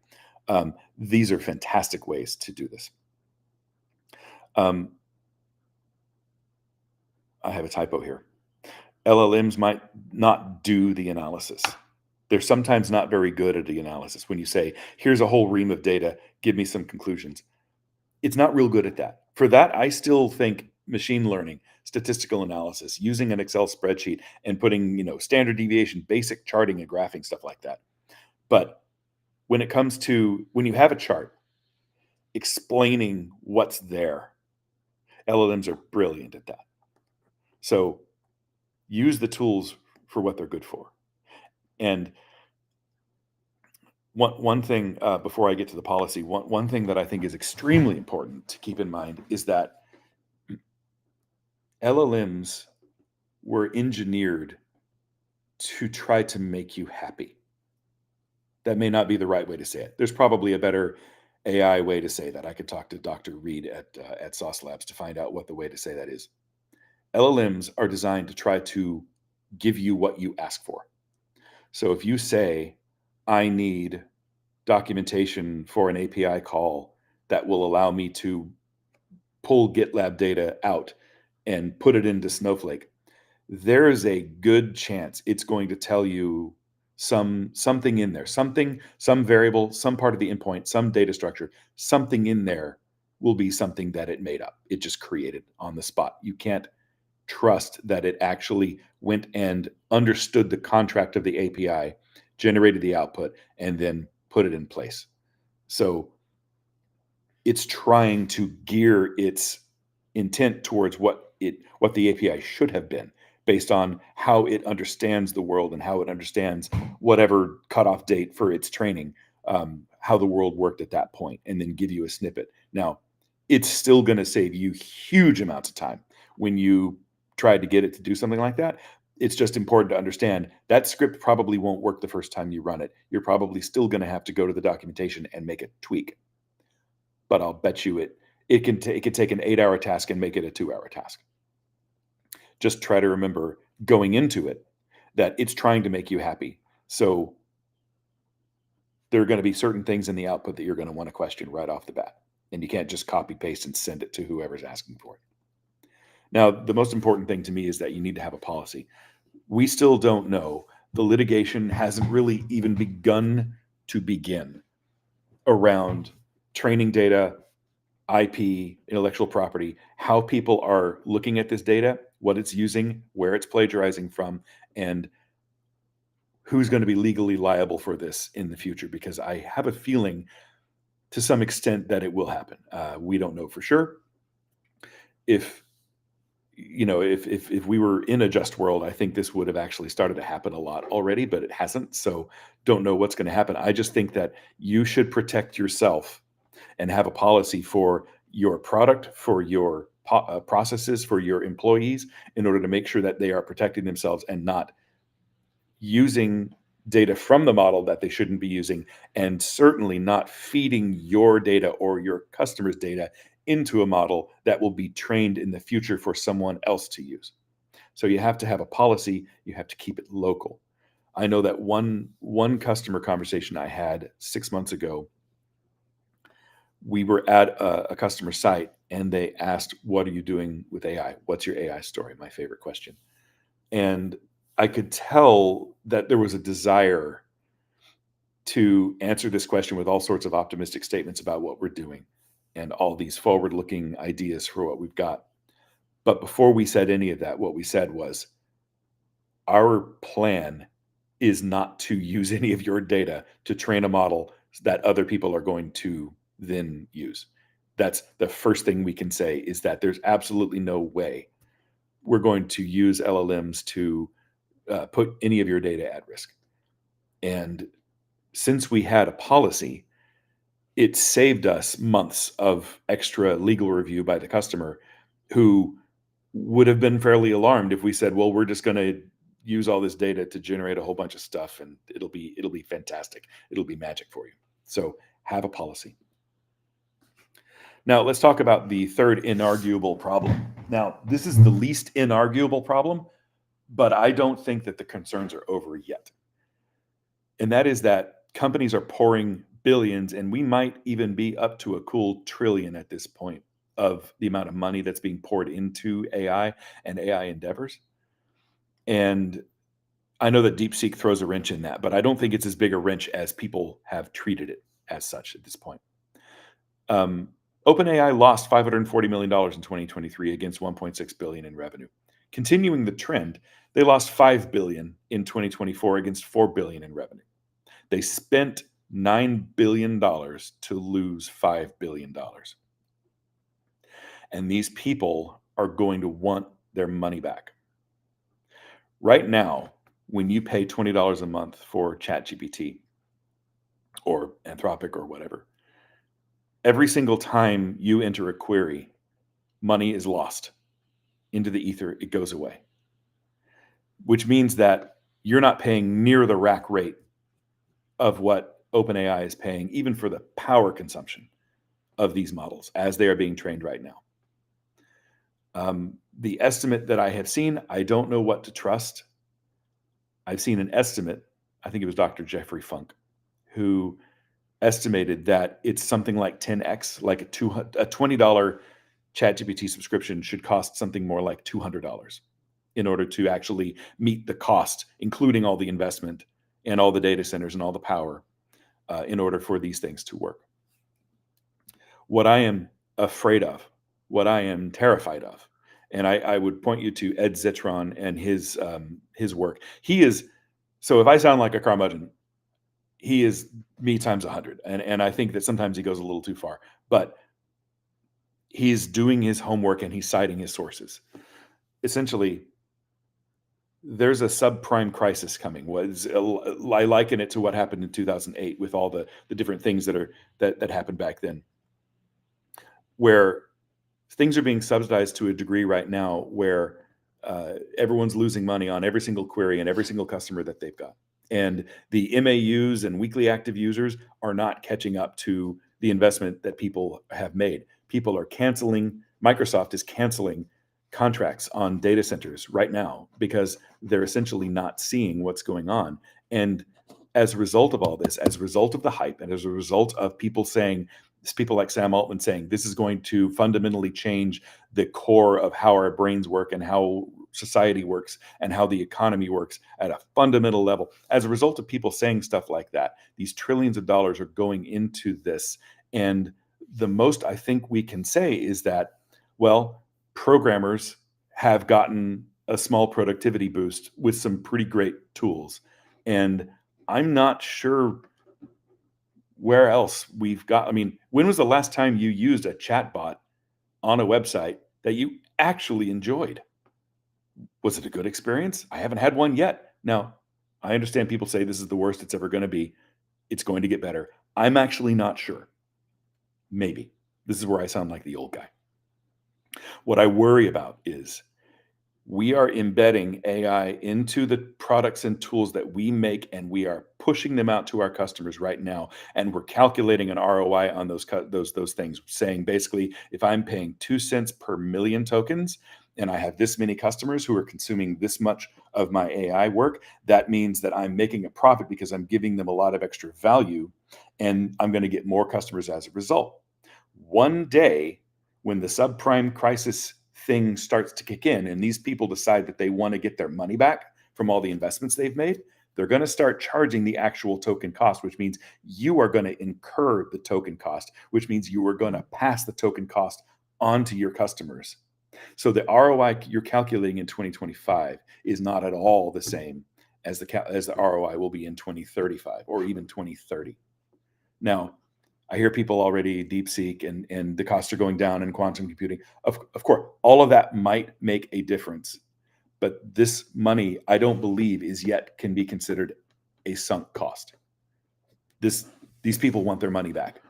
These are fantastic ways to do this. I have a typo here. LLMs might not do the analysis. They're sometimes not very good at the analysis. When you say, here's a whole ream of data, give me some conclusions. It's not real good at that. For that, I still think machine learning, statistical analysis, using an Excel spreadsheet and putting, standard deviation, basic charting and graphing, stuff like that. But when it comes to, when you have a chart, explaining what's there, LLMs are brilliant at that. So use the tools for what they're good for. And one thing, before I get to the policy, one thing that I think is extremely important to keep in mind is that LLMs were engineered to try to make you happy. That may not be the right way to say it. There's probably a better AI way to say that. I could talk to Dr. Reed at Sauce Labs to find out what the way to say that is. LLMs are designed to try to give you what you ask for. So if you say, I need documentation for an API call that will allow me to pull GitLab data out and put it into Snowflake, there is a good chance it's going to tell you something in there, some variable, some part of the endpoint, some data structure, something in there will be something that it made up. It just created on the spot. You can't trust that it actually went and understood the contract of the API, generated the output, and then put it in place. So it's trying to gear its intent towards what the API should have been, based on how it understands the world and how it understands whatever cutoff date for its training, how the world worked at that point, and then give you a snippet. Now, it's still going to save you huge amounts of time when you try to get it to do something like that. it's just important to understand that script probably won't work the first time you run it. You're probably still going to have to go to the documentation and make a tweak. But I'll bet you it can take an 8-hour task and make it a 2-hour task. Just try to remember going into it that it's trying to make you happy. So there are going to be certain things in the output that you're going to want to question right off the bat. And you can't just copy paste and send it to whoever's asking for it. Now, the most important thing to me is that you need to have a policy. We still don't know. The litigation hasn't really even begun to begin around training data, IP, intellectual property, how people are looking at this data, what it's using, where it's plagiarizing from, and who's going to be legally liable for this in the future, because I have a feeling to some extent that it will happen. We don't know for sure. If we were in a just world, I think this would have actually started to happen a lot already, but it hasn't. So don't know what's going to happen. I just think that you should protect yourself and have a policy for your product, for your processes, for your employees, in order to make sure that they are protecting themselves and not using data from the model that they shouldn't be using, and certainly not feeding your data or your customers' data into a model that will be trained in the future for someone else to use. So you have to have a policy. You have to keep it local. I know that one customer conversation I had 6 months ago, we were at a customer site and they asked, "What are you doing with AI? What's your AI story?" My favorite question. And I could tell that there was a desire to answer this question with all sorts of optimistic statements about what we're doing and all these forward-looking ideas for what we've got. But before we said any of that, what we said was, our plan is not to use any of your data to train a model that other people are going to then use. That's the first thing we can say, is that there's absolutely no way we're going to use LLMs to put any of your data at risk. And since we had a policy, it saved us months of extra legal review by the customer, who would have been fairly alarmed if we said, well, we're just going to use all this data to generate a whole bunch of stuff and it'll be fantastic. It'll be magic for you. So have a policy. Now let's talk about the third inarguable problem. Now, this is the least inarguable problem, but I don't think that the concerns are over yet. And that is that companies are pouring billions, and we might even be up to a cool trillion at this point, of the amount of money that's being poured into AI and AI endeavors. And I know that DeepSeek throws a wrench in that, but I don't think it's as big a wrench as people have treated it as such at this point. OpenAI lost $540 million in 2023 against $1.6 billion in revenue. Continuing the trend, they lost $5 billion in 2024 against $4 billion in revenue. They spent $9 billion to lose $5 billion. And these people are going to want their money back. Right now, when you pay $20 a month for ChatGPT or Anthropic or whatever, every single time you enter a query, money is lost into the ether. It goes away, which means that you're not paying near the rack rate of what OpenAI is paying, even for the power consumption of these models as they are being trained right now. The estimate that I have seen, I don't know what to trust. I've seen an estimate, I think it was Dr. Jeffrey Funk, who estimated that it's something like 10x, like a $20 ChatGPT subscription should cost something more like $200 in order to actually meet the cost, including all the investment and all the data centers and all the power, in order for these things to work. What I am afraid of, what I am terrified of, and I would point you to Ed Zitron and his work. He is, so if I sound like a curmudgeon, he is me times 100. And I think that sometimes he goes a little too far, but he's doing his homework and he's citing his sources. Essentially, there's a subprime crisis coming. I liken it to what happened in 2008 with all the different things that happened back then, where things are being subsidized to a degree right now where everyone's losing money on every single query and every single customer that they've got. And the MAUs and weekly active users are not catching up to the investment that people have made. People are canceling, Microsoft is canceling contracts on data centers right now because they're essentially not seeing what's going on. And as a result of all this, as a result of the hype, and as a result of people like Sam Altman saying, this is going to fundamentally change the core of how our brains work and how society works and how the economy works at a fundamental level. As a result of people saying stuff like that, these trillions of dollars are going into this. And the most I think we can say is that, well, programmers have gotten a small productivity boost with some pretty great tools. And I'm not sure where else we've got. I mean, when was the last time you used a chatbot on a website that you actually enjoyed? Was it a good experience? I haven't had one yet. Now, I understand people say this is the worst it's ever going to be. It's going to get better. I'm actually not sure. Maybe. This is where I sound like the old guy. What I worry about is we are embedding AI into the products and tools that we make, and we are pushing them out to our customers right now. And we're calculating an ROI on those things, saying basically, if I'm paying 2 cents per million tokens, and I have this many customers who are consuming this much of my AI work, that means that I'm making a profit because I'm giving them a lot of extra value, and I'm going to get more customers as a result. One day, when the subprime crisis thing starts to kick in and these people decide that they want to get their money back from all the investments they've made, they're going to start charging the actual token cost, which means you are going to incur the token cost, which means you are going to pass the token cost on to your customers. So the ROI you're calculating in 2025 is not at all the same as the ROI will be in 2035 or even 2030. Now, I hear people already DeepSeek and the costs are going down in quantum computing. Of course, all of that might make a difference, but this money, I don't believe, can be considered a sunk cost. These people want their money back,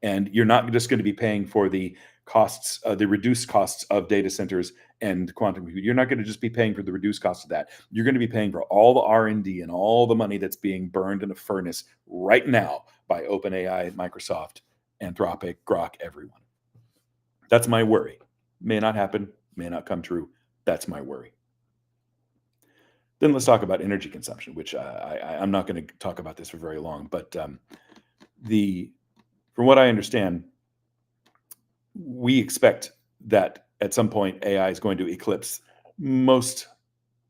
and you're not just going to be paying for the costs, the reduced costs of data centers and quantum computing. You're not going to just be paying for the reduced cost of that. You're going to be paying for all the R&D and all the money that's being burned in a furnace right now by OpenAI, Microsoft, Anthropic, Grok, everyone. That's my worry. May not happen, may not come true. That's my worry. Then let's talk about energy consumption, which I'm not going to talk about this for very long, but from what I understand, we expect that at some point AI is going to eclipse most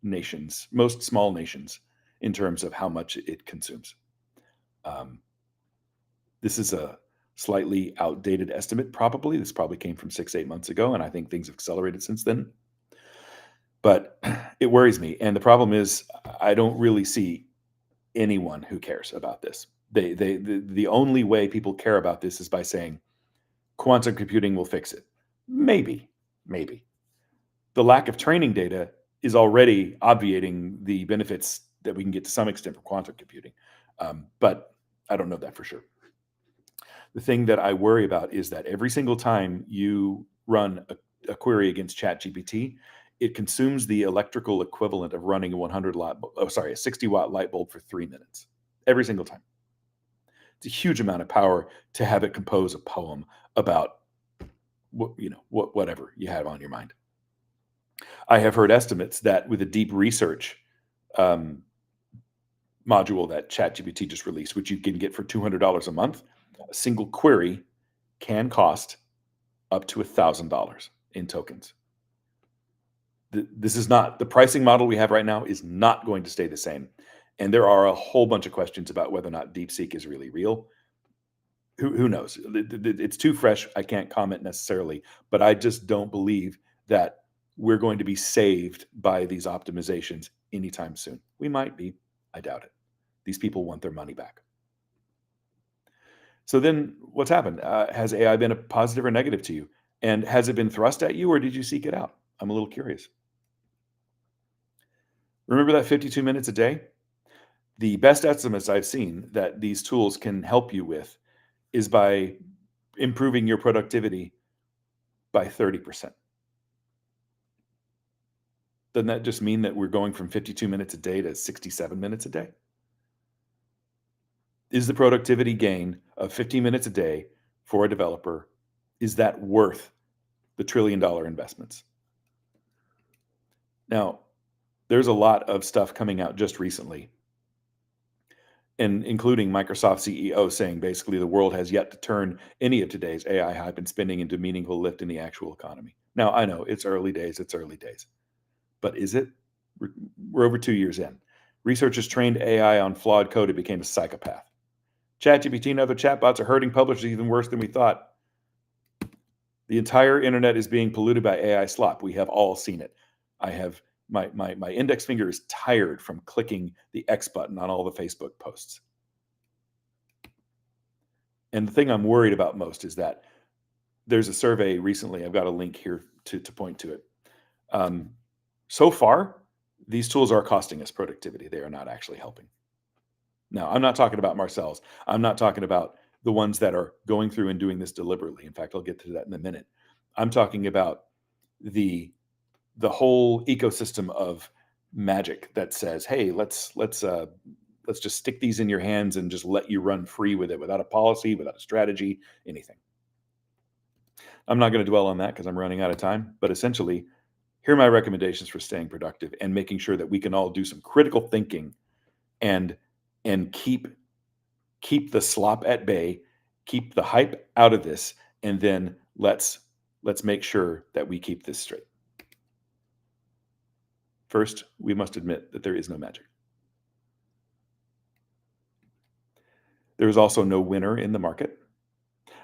nations, most small nations, in terms of how much it consumes. This is a slightly outdated estimate, probably. This probably came from 6-8 months ago, and I think things have accelerated since then. But it worries me. And the problem is, I don't really see anyone who cares about this. The only way people care about this is by saying, quantum computing will fix it. Maybe. The lack of training data is already obviating the benefits that we can get to some extent from quantum computing. But I don't know that for sure. The thing that I worry about is that every single time you run a query against ChatGPT, it consumes the electrical equivalent of running a 60 watt light bulb for 3 minutes. Every single time. It's a huge amount of power to have it compose a poem about whatever you have on your mind. I have heard estimates that with a deep research module that ChatGPT just released, which you can get for $200 a month, a single query can cost up to $1,000 in tokens. This is not the pricing model we have right now is not going to stay the same. And there are a whole bunch of questions about whether or not DeepSeek is really real. Who knows? It's too fresh. I can't comment necessarily, but I just don't believe that we're going to be saved by these optimizations anytime soon. We might be. I doubt it. These people want their money back. So then what's happened? Has AI been a positive or negative to you? And has it been thrust at you, or did you seek it out? I'm a little curious. Remember that 52 minutes a day? The best estimates I've seen that these tools can help you with is by improving your productivity by 30%. Doesn't that just mean that we're going from 52 minutes a day to 67 minutes a day? Is the productivity gain of 15 minutes a day for a developer, is that worth the $1 trillion investments? Now, there's a lot of stuff coming out just recently, and including Microsoft CEO saying basically the world has yet to turn any of today's AI hype and spending into meaningful lift in the actual economy. Now, I know it's early days, but is it? We're over 2 years in. Researchers trained AI on flawed code. It became a psychopath. ChatGPT and other chatbots are hurting publishers even worse than we thought. The entire internet is being polluted by AI slop. We have all seen it. I have my index finger is tired from clicking the X button on all the Facebook posts. And the thing I'm worried about most is that there's a survey recently. I've got a link here to point to it. So far, these tools are costing us productivity. They are not actually helping. Now, I'm not talking about Marcel's. I'm not talking about the ones that are going through and doing this deliberately. In fact, I'll get to that in a minute. I'm talking about the whole ecosystem of magic that says, "Hey, let's just stick these in your hands and just let you run free with it without a policy, without a strategy, anything." I'm not going to dwell on that because I'm running out of time. But essentially, here are my recommendations for staying productive and making sure that we can all do some critical thinking and keep the slop at bay, keep the hype out of this, and then let's make sure that we keep this straight. First, we must admit that there is no magic. There is also no winner in the market.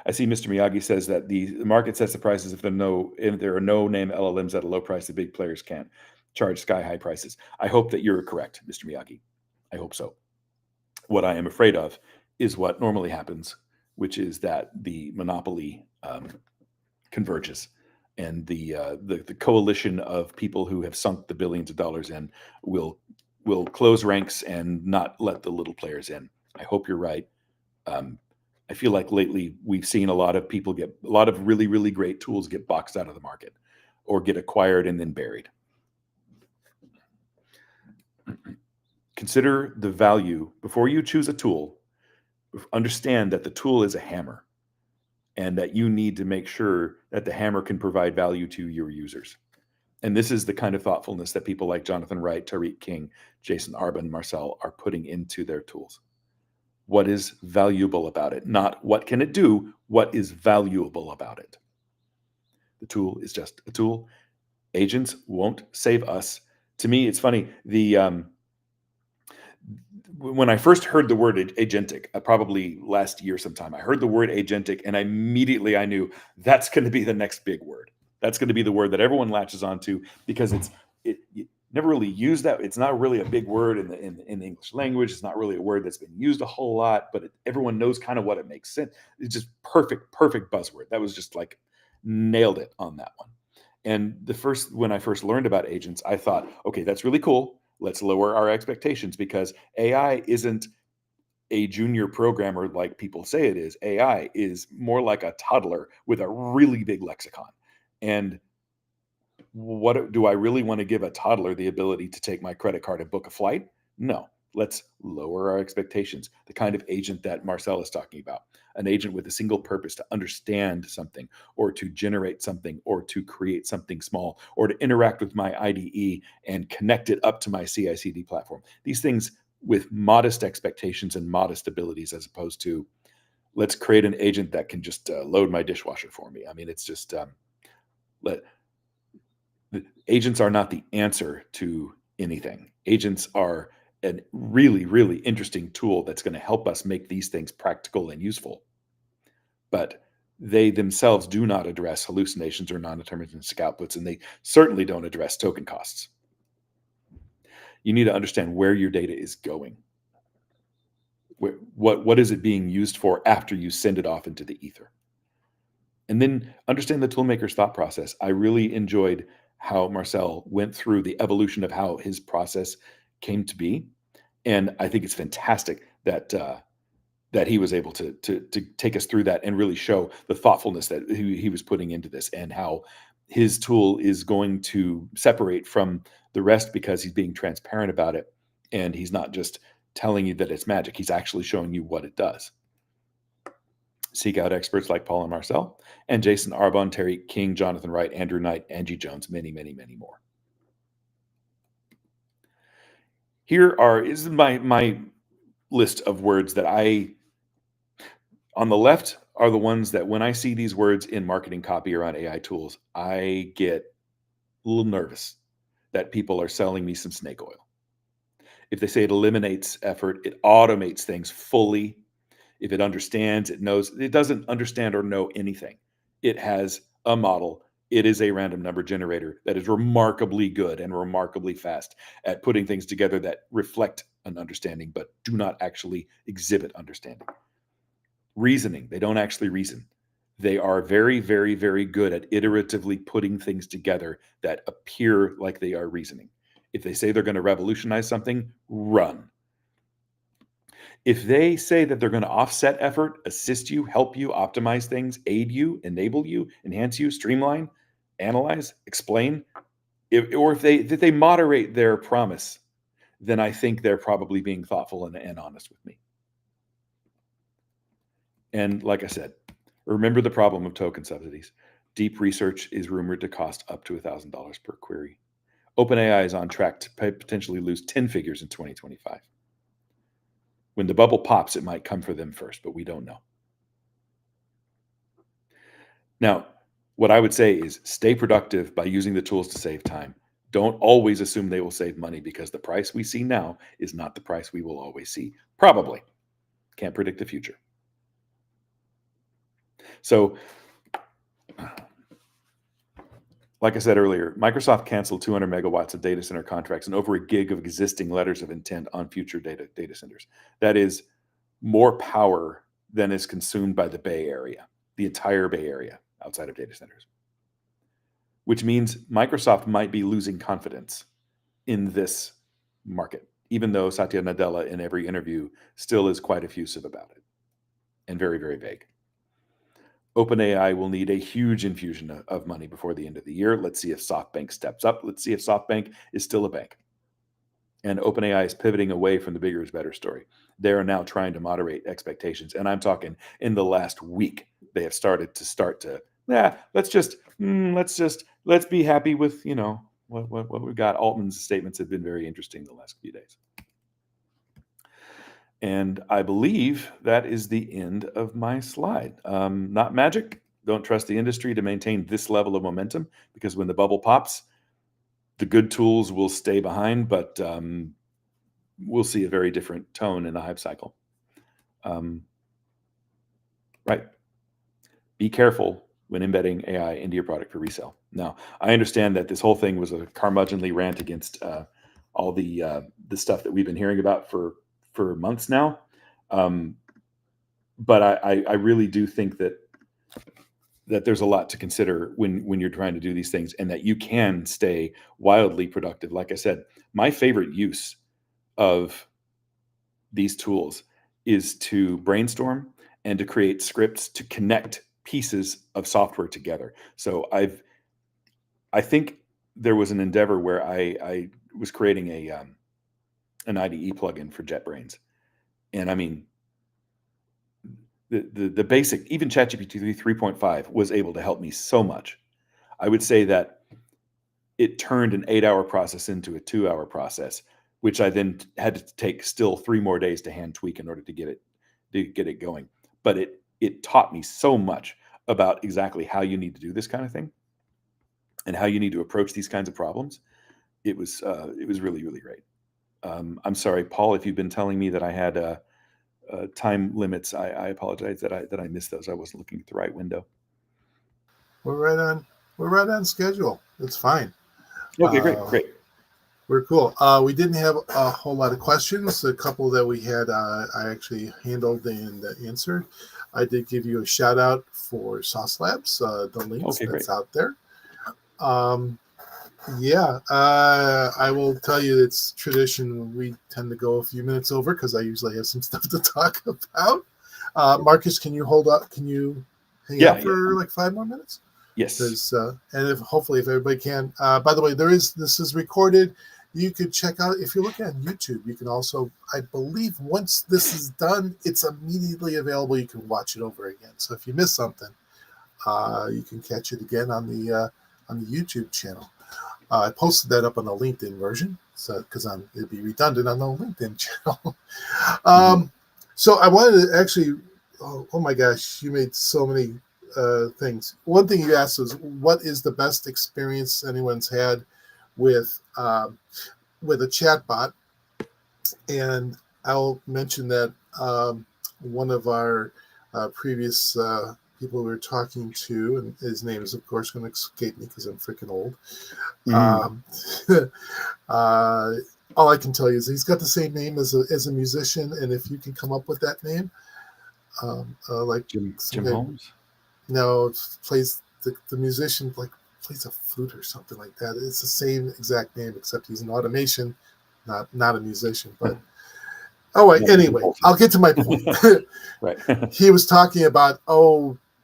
I see Mr. Miyagi says that the market sets the prices if there are no name LLMs at a low price, the big players can't charge sky high prices. I hope that you're correct, Mr. Miyagi. I hope so. What I am afraid of is what normally happens, which is that the monopoly converges, and the coalition of people who have sunk the billions of dollars in will close ranks and not let the little players in. I hope you're right. I feel like lately we've seen a lot of really, really great tools get boxed out of the market or get acquired and then buried. Consider the value before you choose a tool. Understand that the tool is a hammer and that you need to make sure that the hammer can provide value to your users. And this is the kind of thoughtfulness that people like Jonathan Wright, Tariq King, Jason Arbin, Marcel are putting into their tools. What is valuable about it? Not what can it do, what is valuable about it? The tool is just a tool. Agents won't save us. To me, it's funny. When I first heard the word agentic, probably last year sometime, I heard the word agentic and immediately I knew that's going to be the next big word. That's going to be the word that everyone latches onto because you never really use that. It's not really a big word in the English language. It's not really a word that's been used a whole lot, but everyone knows kind of what it makes sense. It's just perfect buzzword. That was just like nailed it on that one. And when I first learned about agents, I thought, okay, that's really cool. Let's lower our expectations because AI isn't a junior programmer like people say it is. AI is more like a toddler with a really big lexicon. And what do I really want to give a toddler the ability to take my credit card and book a flight? No. Let's lower our expectations. The kind of agent that Marcel is talking about, an agent with a single purpose to understand something or to generate something or to create something small or to interact with my IDE and connect it up to my CI/CD platform. These things with modest expectations and modest abilities as opposed to let's create an agent that can just load my dishwasher for me. I mean, it's just agents are not the answer to anything. Agents are a really, really interesting tool that's going to help us make these things practical and useful. But they themselves do not address hallucinations or non-deterministic outputs, and they certainly don't address token costs. You need to understand where your data is going. What is it being used for after you send it off into the ether? And then understand the toolmaker's thought process. I really enjoyed how Marcel went through the evolution of how his process came to be. And I think it's fantastic that he was able to take us through that and really show the thoughtfulness that he was putting into this and how his tool is going to separate from the rest because he's being transparent about it. And he's not just telling you that it's magic. He's actually showing you what it does. Seek out experts like Paul and Marcel, and Jason Arbon, Terry King, Jonathan Wright, Andrew Knight, Angie Jones, many, many, many more. Is my list of words that on the left are the ones that when I see these words in marketing copy around AI tools, I get a little nervous that people are selling me some snake oil. If they say it eliminates effort, it automates things fully. If it understands, it knows. It doesn't understand or know anything. It has a model. It is a random number generator that is remarkably good and remarkably fast at putting things together that reflect an understanding, but do not actually exhibit understanding. Reasoning, they don't actually reason. They are very, very, very good at iteratively putting things together that appear like they are reasoning. If they say they're going to revolutionize something, run. If they say that they're going to offset effort, assist you, help you, optimize things, aid you, enable you, enhance you, streamline, analyze, explain, if they moderate their promise, then I think they're probably being thoughtful and honest with me. And like I said, remember the problem of token subsidies. Deep research is rumored to cost up to $1,000 per query. OpenAI is on track to potentially lose 10 figures in 2025. When the bubble pops, it might come for them first, but we don't know. Now, what I would say is stay productive by using the tools to save time. Don't always assume they will save money because the price we see now is not the price we will always see. Probably. Can't predict the future. So, like I said earlier, Microsoft canceled 200 megawatts of data center contracts and over a gig of existing letters of intent on future data centers. That is more power than is consumed by the Bay Area, the entire Bay Area outside of data centers, which means Microsoft might be losing confidence in this market, even though Satya Nadella in every interview still is quite effusive about it and very, very vague. OpenAI will need a huge infusion of money before the end of the year. Let's see if SoftBank steps up. Let's see if SoftBank is still a bank. And OpenAI is pivoting away from the bigger is better story. They are now trying to moderate expectations. And I'm talking in the last week, they have started to, let's be happy with, what we've got. Altman's statements have been very interesting the last few days. And I believe that is the end of my slide. Not magic. Don't trust the industry to maintain this level of momentum because when the bubble pops, the good tools will stay behind, but we'll see a very different tone in the hype cycle. Right. Be careful when embedding AI into your product for resale. Now, I understand that this whole thing was a curmudgeonly rant against all the stuff that we've been hearing about for months now. But I really do think that there's a lot to consider when you're trying to do these things and that you can stay wildly productive. Like I said, my favorite use of these tools is to brainstorm and to create scripts to connect pieces of software together. So I think there was an endeavor where I was creating an IDE plugin for JetBrains. And I mean, the basic, even ChatGPT 3.5 was able to help me so much. I would say that it turned an 8-hour process into a 2-hour process, which I then had to take still 3 more days to hand tweak in order to get it going. But it taught me so much about exactly how you need to do this kind of thing and how you need to approach these kinds of problems. It was really, really great. I'm sorry, Paul, if you've been telling me that I had time limits, I apologize that I missed those. I wasn't looking at the right window. We're right on schedule. It's fine. Okay, great. We're cool. We didn't have a whole lot of questions. A couple that we had, I actually handled and answered. I did give you a shout out for Sauce Labs, the links that's out there. I will tell you it's tradition. We tend to go a few minutes over because I usually have some stuff to talk about. Marcus, can you hold up? Can you hang out for like 5 more minutes? Yes. And hopefully if everybody can. By the way, this is recorded. You could check out, if you're looking on YouTube, you can also, I believe once this is done, it's immediately available. You can watch it over again. So if you miss something, you can catch it again on the YouTube channel. I posted that up on the LinkedIn version, so because it'd be redundant on the LinkedIn channel. So I wanted to actually, oh my gosh, you made so many things. One thing you asked was, what is the best experience anyone's had with a chatbot? And I'll mention that one of our previous people we were talking to, and his name is of course going to escape me because I'm freaking old. All I can tell you is he's got the same name as a musician, and if you can come up with that name, like Jim Holmes. No, plays the musician plays a flute or something like that. It's the same exact name, except he's an automation, not a musician. But anyway, I'll get to my point. Right. He was talking about,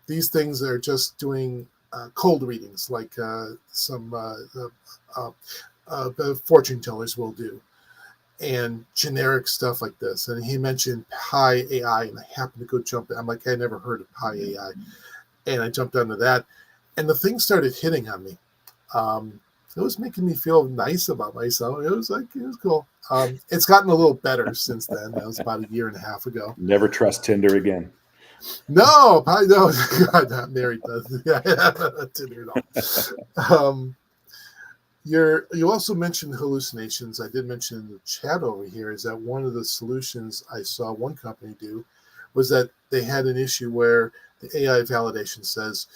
these things are just doing cold readings, like some fortune tellers will do, and generic stuff like this. And he mentioned Pi AI, and I happened to go jump in. I'm like, I never heard of Pi AI. And I jumped onto that, and the thing started hitting on me. It was making me feel nice about myself. It was cool. It's gotten a little better since then. That was about 1.5 years ago. Never trust Tinder again. No, probably no. God, not married. Tinder at all. You also mentioned hallucinations. I did mention in the chat over here is that one of the solutions I saw one company do was that they had an issue where the AI validation says,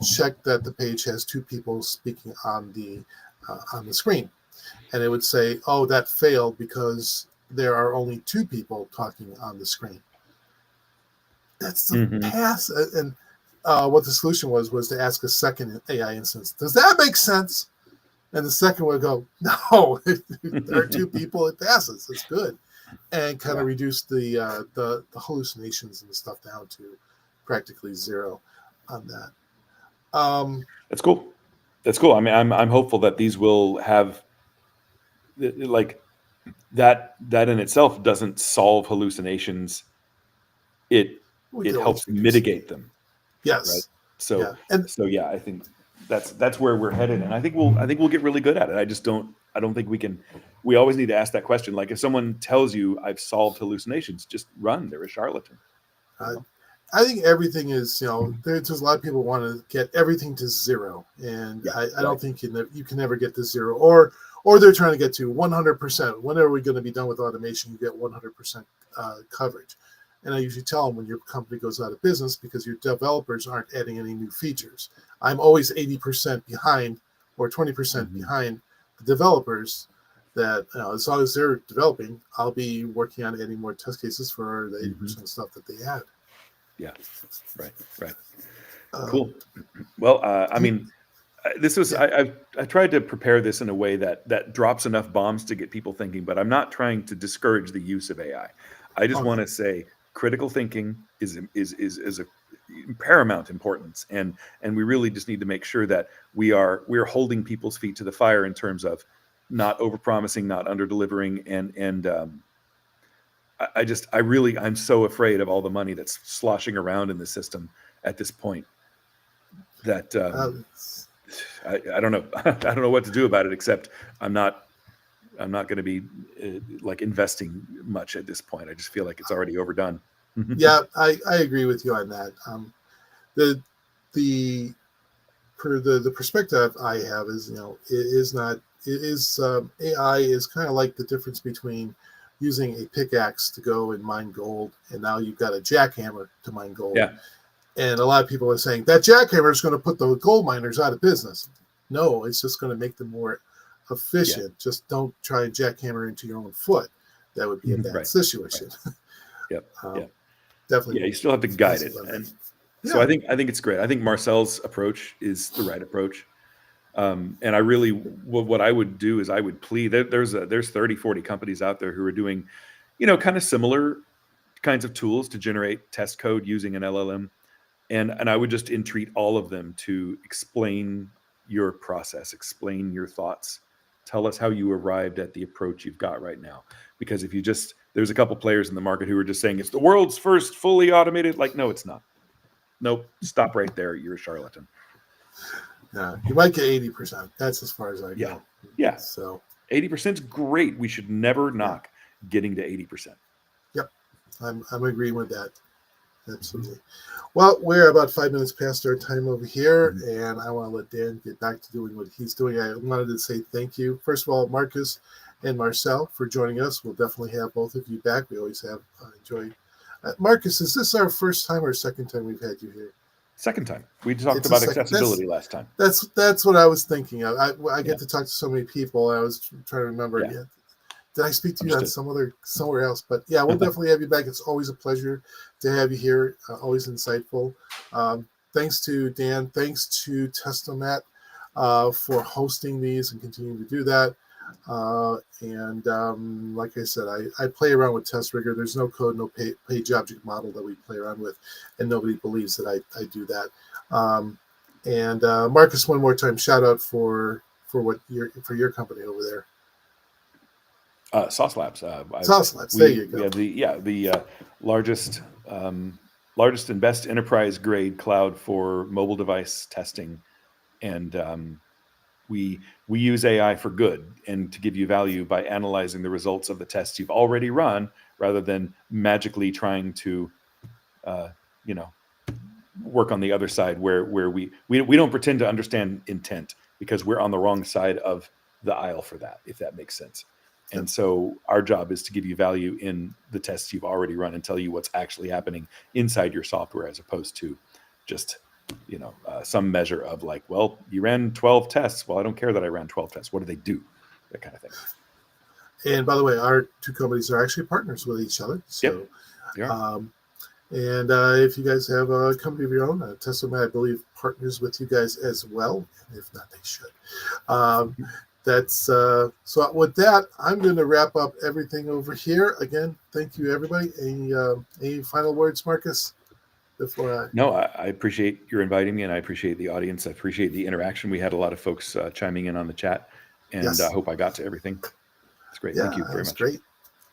check that the page has 2 people speaking on the screen. And it would say, that failed because there are only 2 people talking on the screen. That's the pass. And what the solution was to ask a second AI instance. Does that make sense? And the second would go, no, there are 2 people, it passes. It's good. And kind of reduce the hallucinations and the stuff down to practically 0 on that. That's cool. That's cool. I mean, I'm hopeful that these will have, like, that in itself doesn't solve hallucinations. It helps mitigate them. Yes. Right. So I think that's where we're headed, and I think we'll get really good at it. I don't think we can. We always need to ask that question. Like, if someone tells you I've solved hallucinations, just run. They're a charlatan. I think everything is, there's a lot of people want to get everything to 0, and I don't think you can never get to 0, or they're trying to get to 100%. When are we going to be done with automation? You get 100% coverage. And I usually tell them when your company goes out of business because your developers aren't adding any new features. I'm always 80% behind or 20% behind the developers. That as long as they're developing, I'll be working on adding more test cases for the 80% stuff that they add. Yeah, right. Cool. Well, I mean, this was I tried to prepare this in a way that drops enough bombs to get people thinking, but I'm not trying to discourage the use of AI. I just want to say critical thinking is a paramount importance, and we really just need to make sure that we're holding people's feet to the fire in terms of not overpromising, not under-delivering, and I'm so afraid of all the money that's sloshing around in the system at this point that I don't know. I don't know what to do about it, except I'm not going to be like investing much at this point. I just feel like it's already overdone. Yeah, I agree with you on that. The perspective I have is, AI is kind of like the difference between using a pickaxe to go and mine gold, and now you've got a jackhammer to mine gold. Yeah. And a lot of people are saying that jackhammer is going to put the gold miners out of business. No, it's just going to make them more efficient. Yeah. Just don't try and jackhammer into your own foot. That would be a bad situation. Right. Yep. Definitely. Yeah, you still have to guide it. And so I think it's great. I think Marcel's approach is the right approach. And I really, what I would do is I would plead. There's 30, 40 companies out there who are doing, kind of similar kinds of tools to generate test code using an LLM. And I would just entreat all of them to explain your process, explain your thoughts. Tell us how you arrived at the approach you've got right now. Because if you just, there's a couple players in the market who are just saying it's the world's first fully automated. Like, no, it's not. Nope. Stop right there. You're a charlatan. Yeah, you might get 80%. That's as far as I go. Yeah. So 80% is great. We should never knock getting to 80%. Yep. I'm agreeing with that. Absolutely. Well, we're about 5 minutes past our time over here, and I want to let Dan get back to doing what he's doing. I wanted to say thank you, first of all, Marcus and Marcel, for joining us. We'll definitely have both of you back. We always have enjoyed. Marcus, is this our first time or second time we've had you here? Second time. We talked about accessibility last time. That's what I was thinking of. I get to talk to so many people. I was trying to remember. Yeah. Did I speak to you on somewhere else? But yeah, we'll definitely have you back. It's always a pleasure to have you here. Always insightful. Thanks to Dan. Thanks to Testomat for hosting these and continuing to do that. Like I said, I play around with TestRigger. There's no code, no page object model that we play around with, and nobody believes that I do that. Marcus, one more time, shout out for your company over there. Sauce Labs. Sauce Labs. There you go. We have the largest and best enterprise grade cloud for mobile device testing, and we use AI for good and to give you value by analyzing the results of the tests you've already run, rather than magically trying to, work on the other side where we don't pretend to understand intent, because we're on the wrong side of the aisle for that, if that makes sense. And so our job is to give you value in the tests you've already run and tell you what's actually happening inside your software, as opposed to just, some measure of like, well, you ran 12 tests. Well, I don't care that I ran 12 tests. What do they do? That kind of thing. And by the way, our two companies are actually partners with each other. So, if you guys have a company of your own, Testomat, I believe, partners with you guys as well. And if not, they should. So with that, I'm going to wrap up everything over here. Again, thank you, everybody. Any final words, Marcus? No, I appreciate your inviting me, and I appreciate the audience. I appreciate the interaction. We had a lot of folks chiming in on the chat, and I hope I got to everything. It's great. Thank you very much. Great.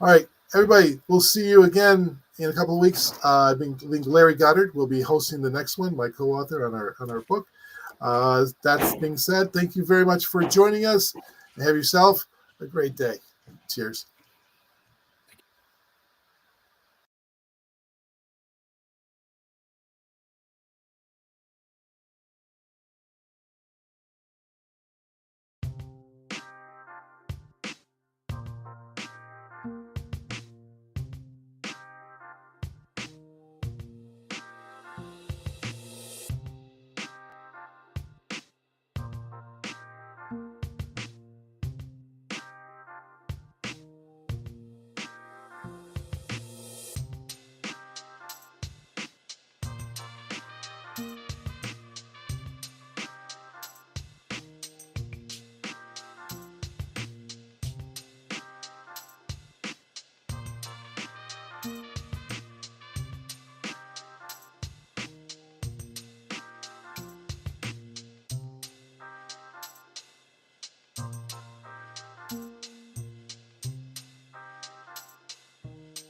All right, everybody, we'll see you again in a couple of weeks. I think Larry Goddard will be hosting the next one, my co-author on our book. That being said, thank you very much for joining us, and have yourself a great day. Cheers.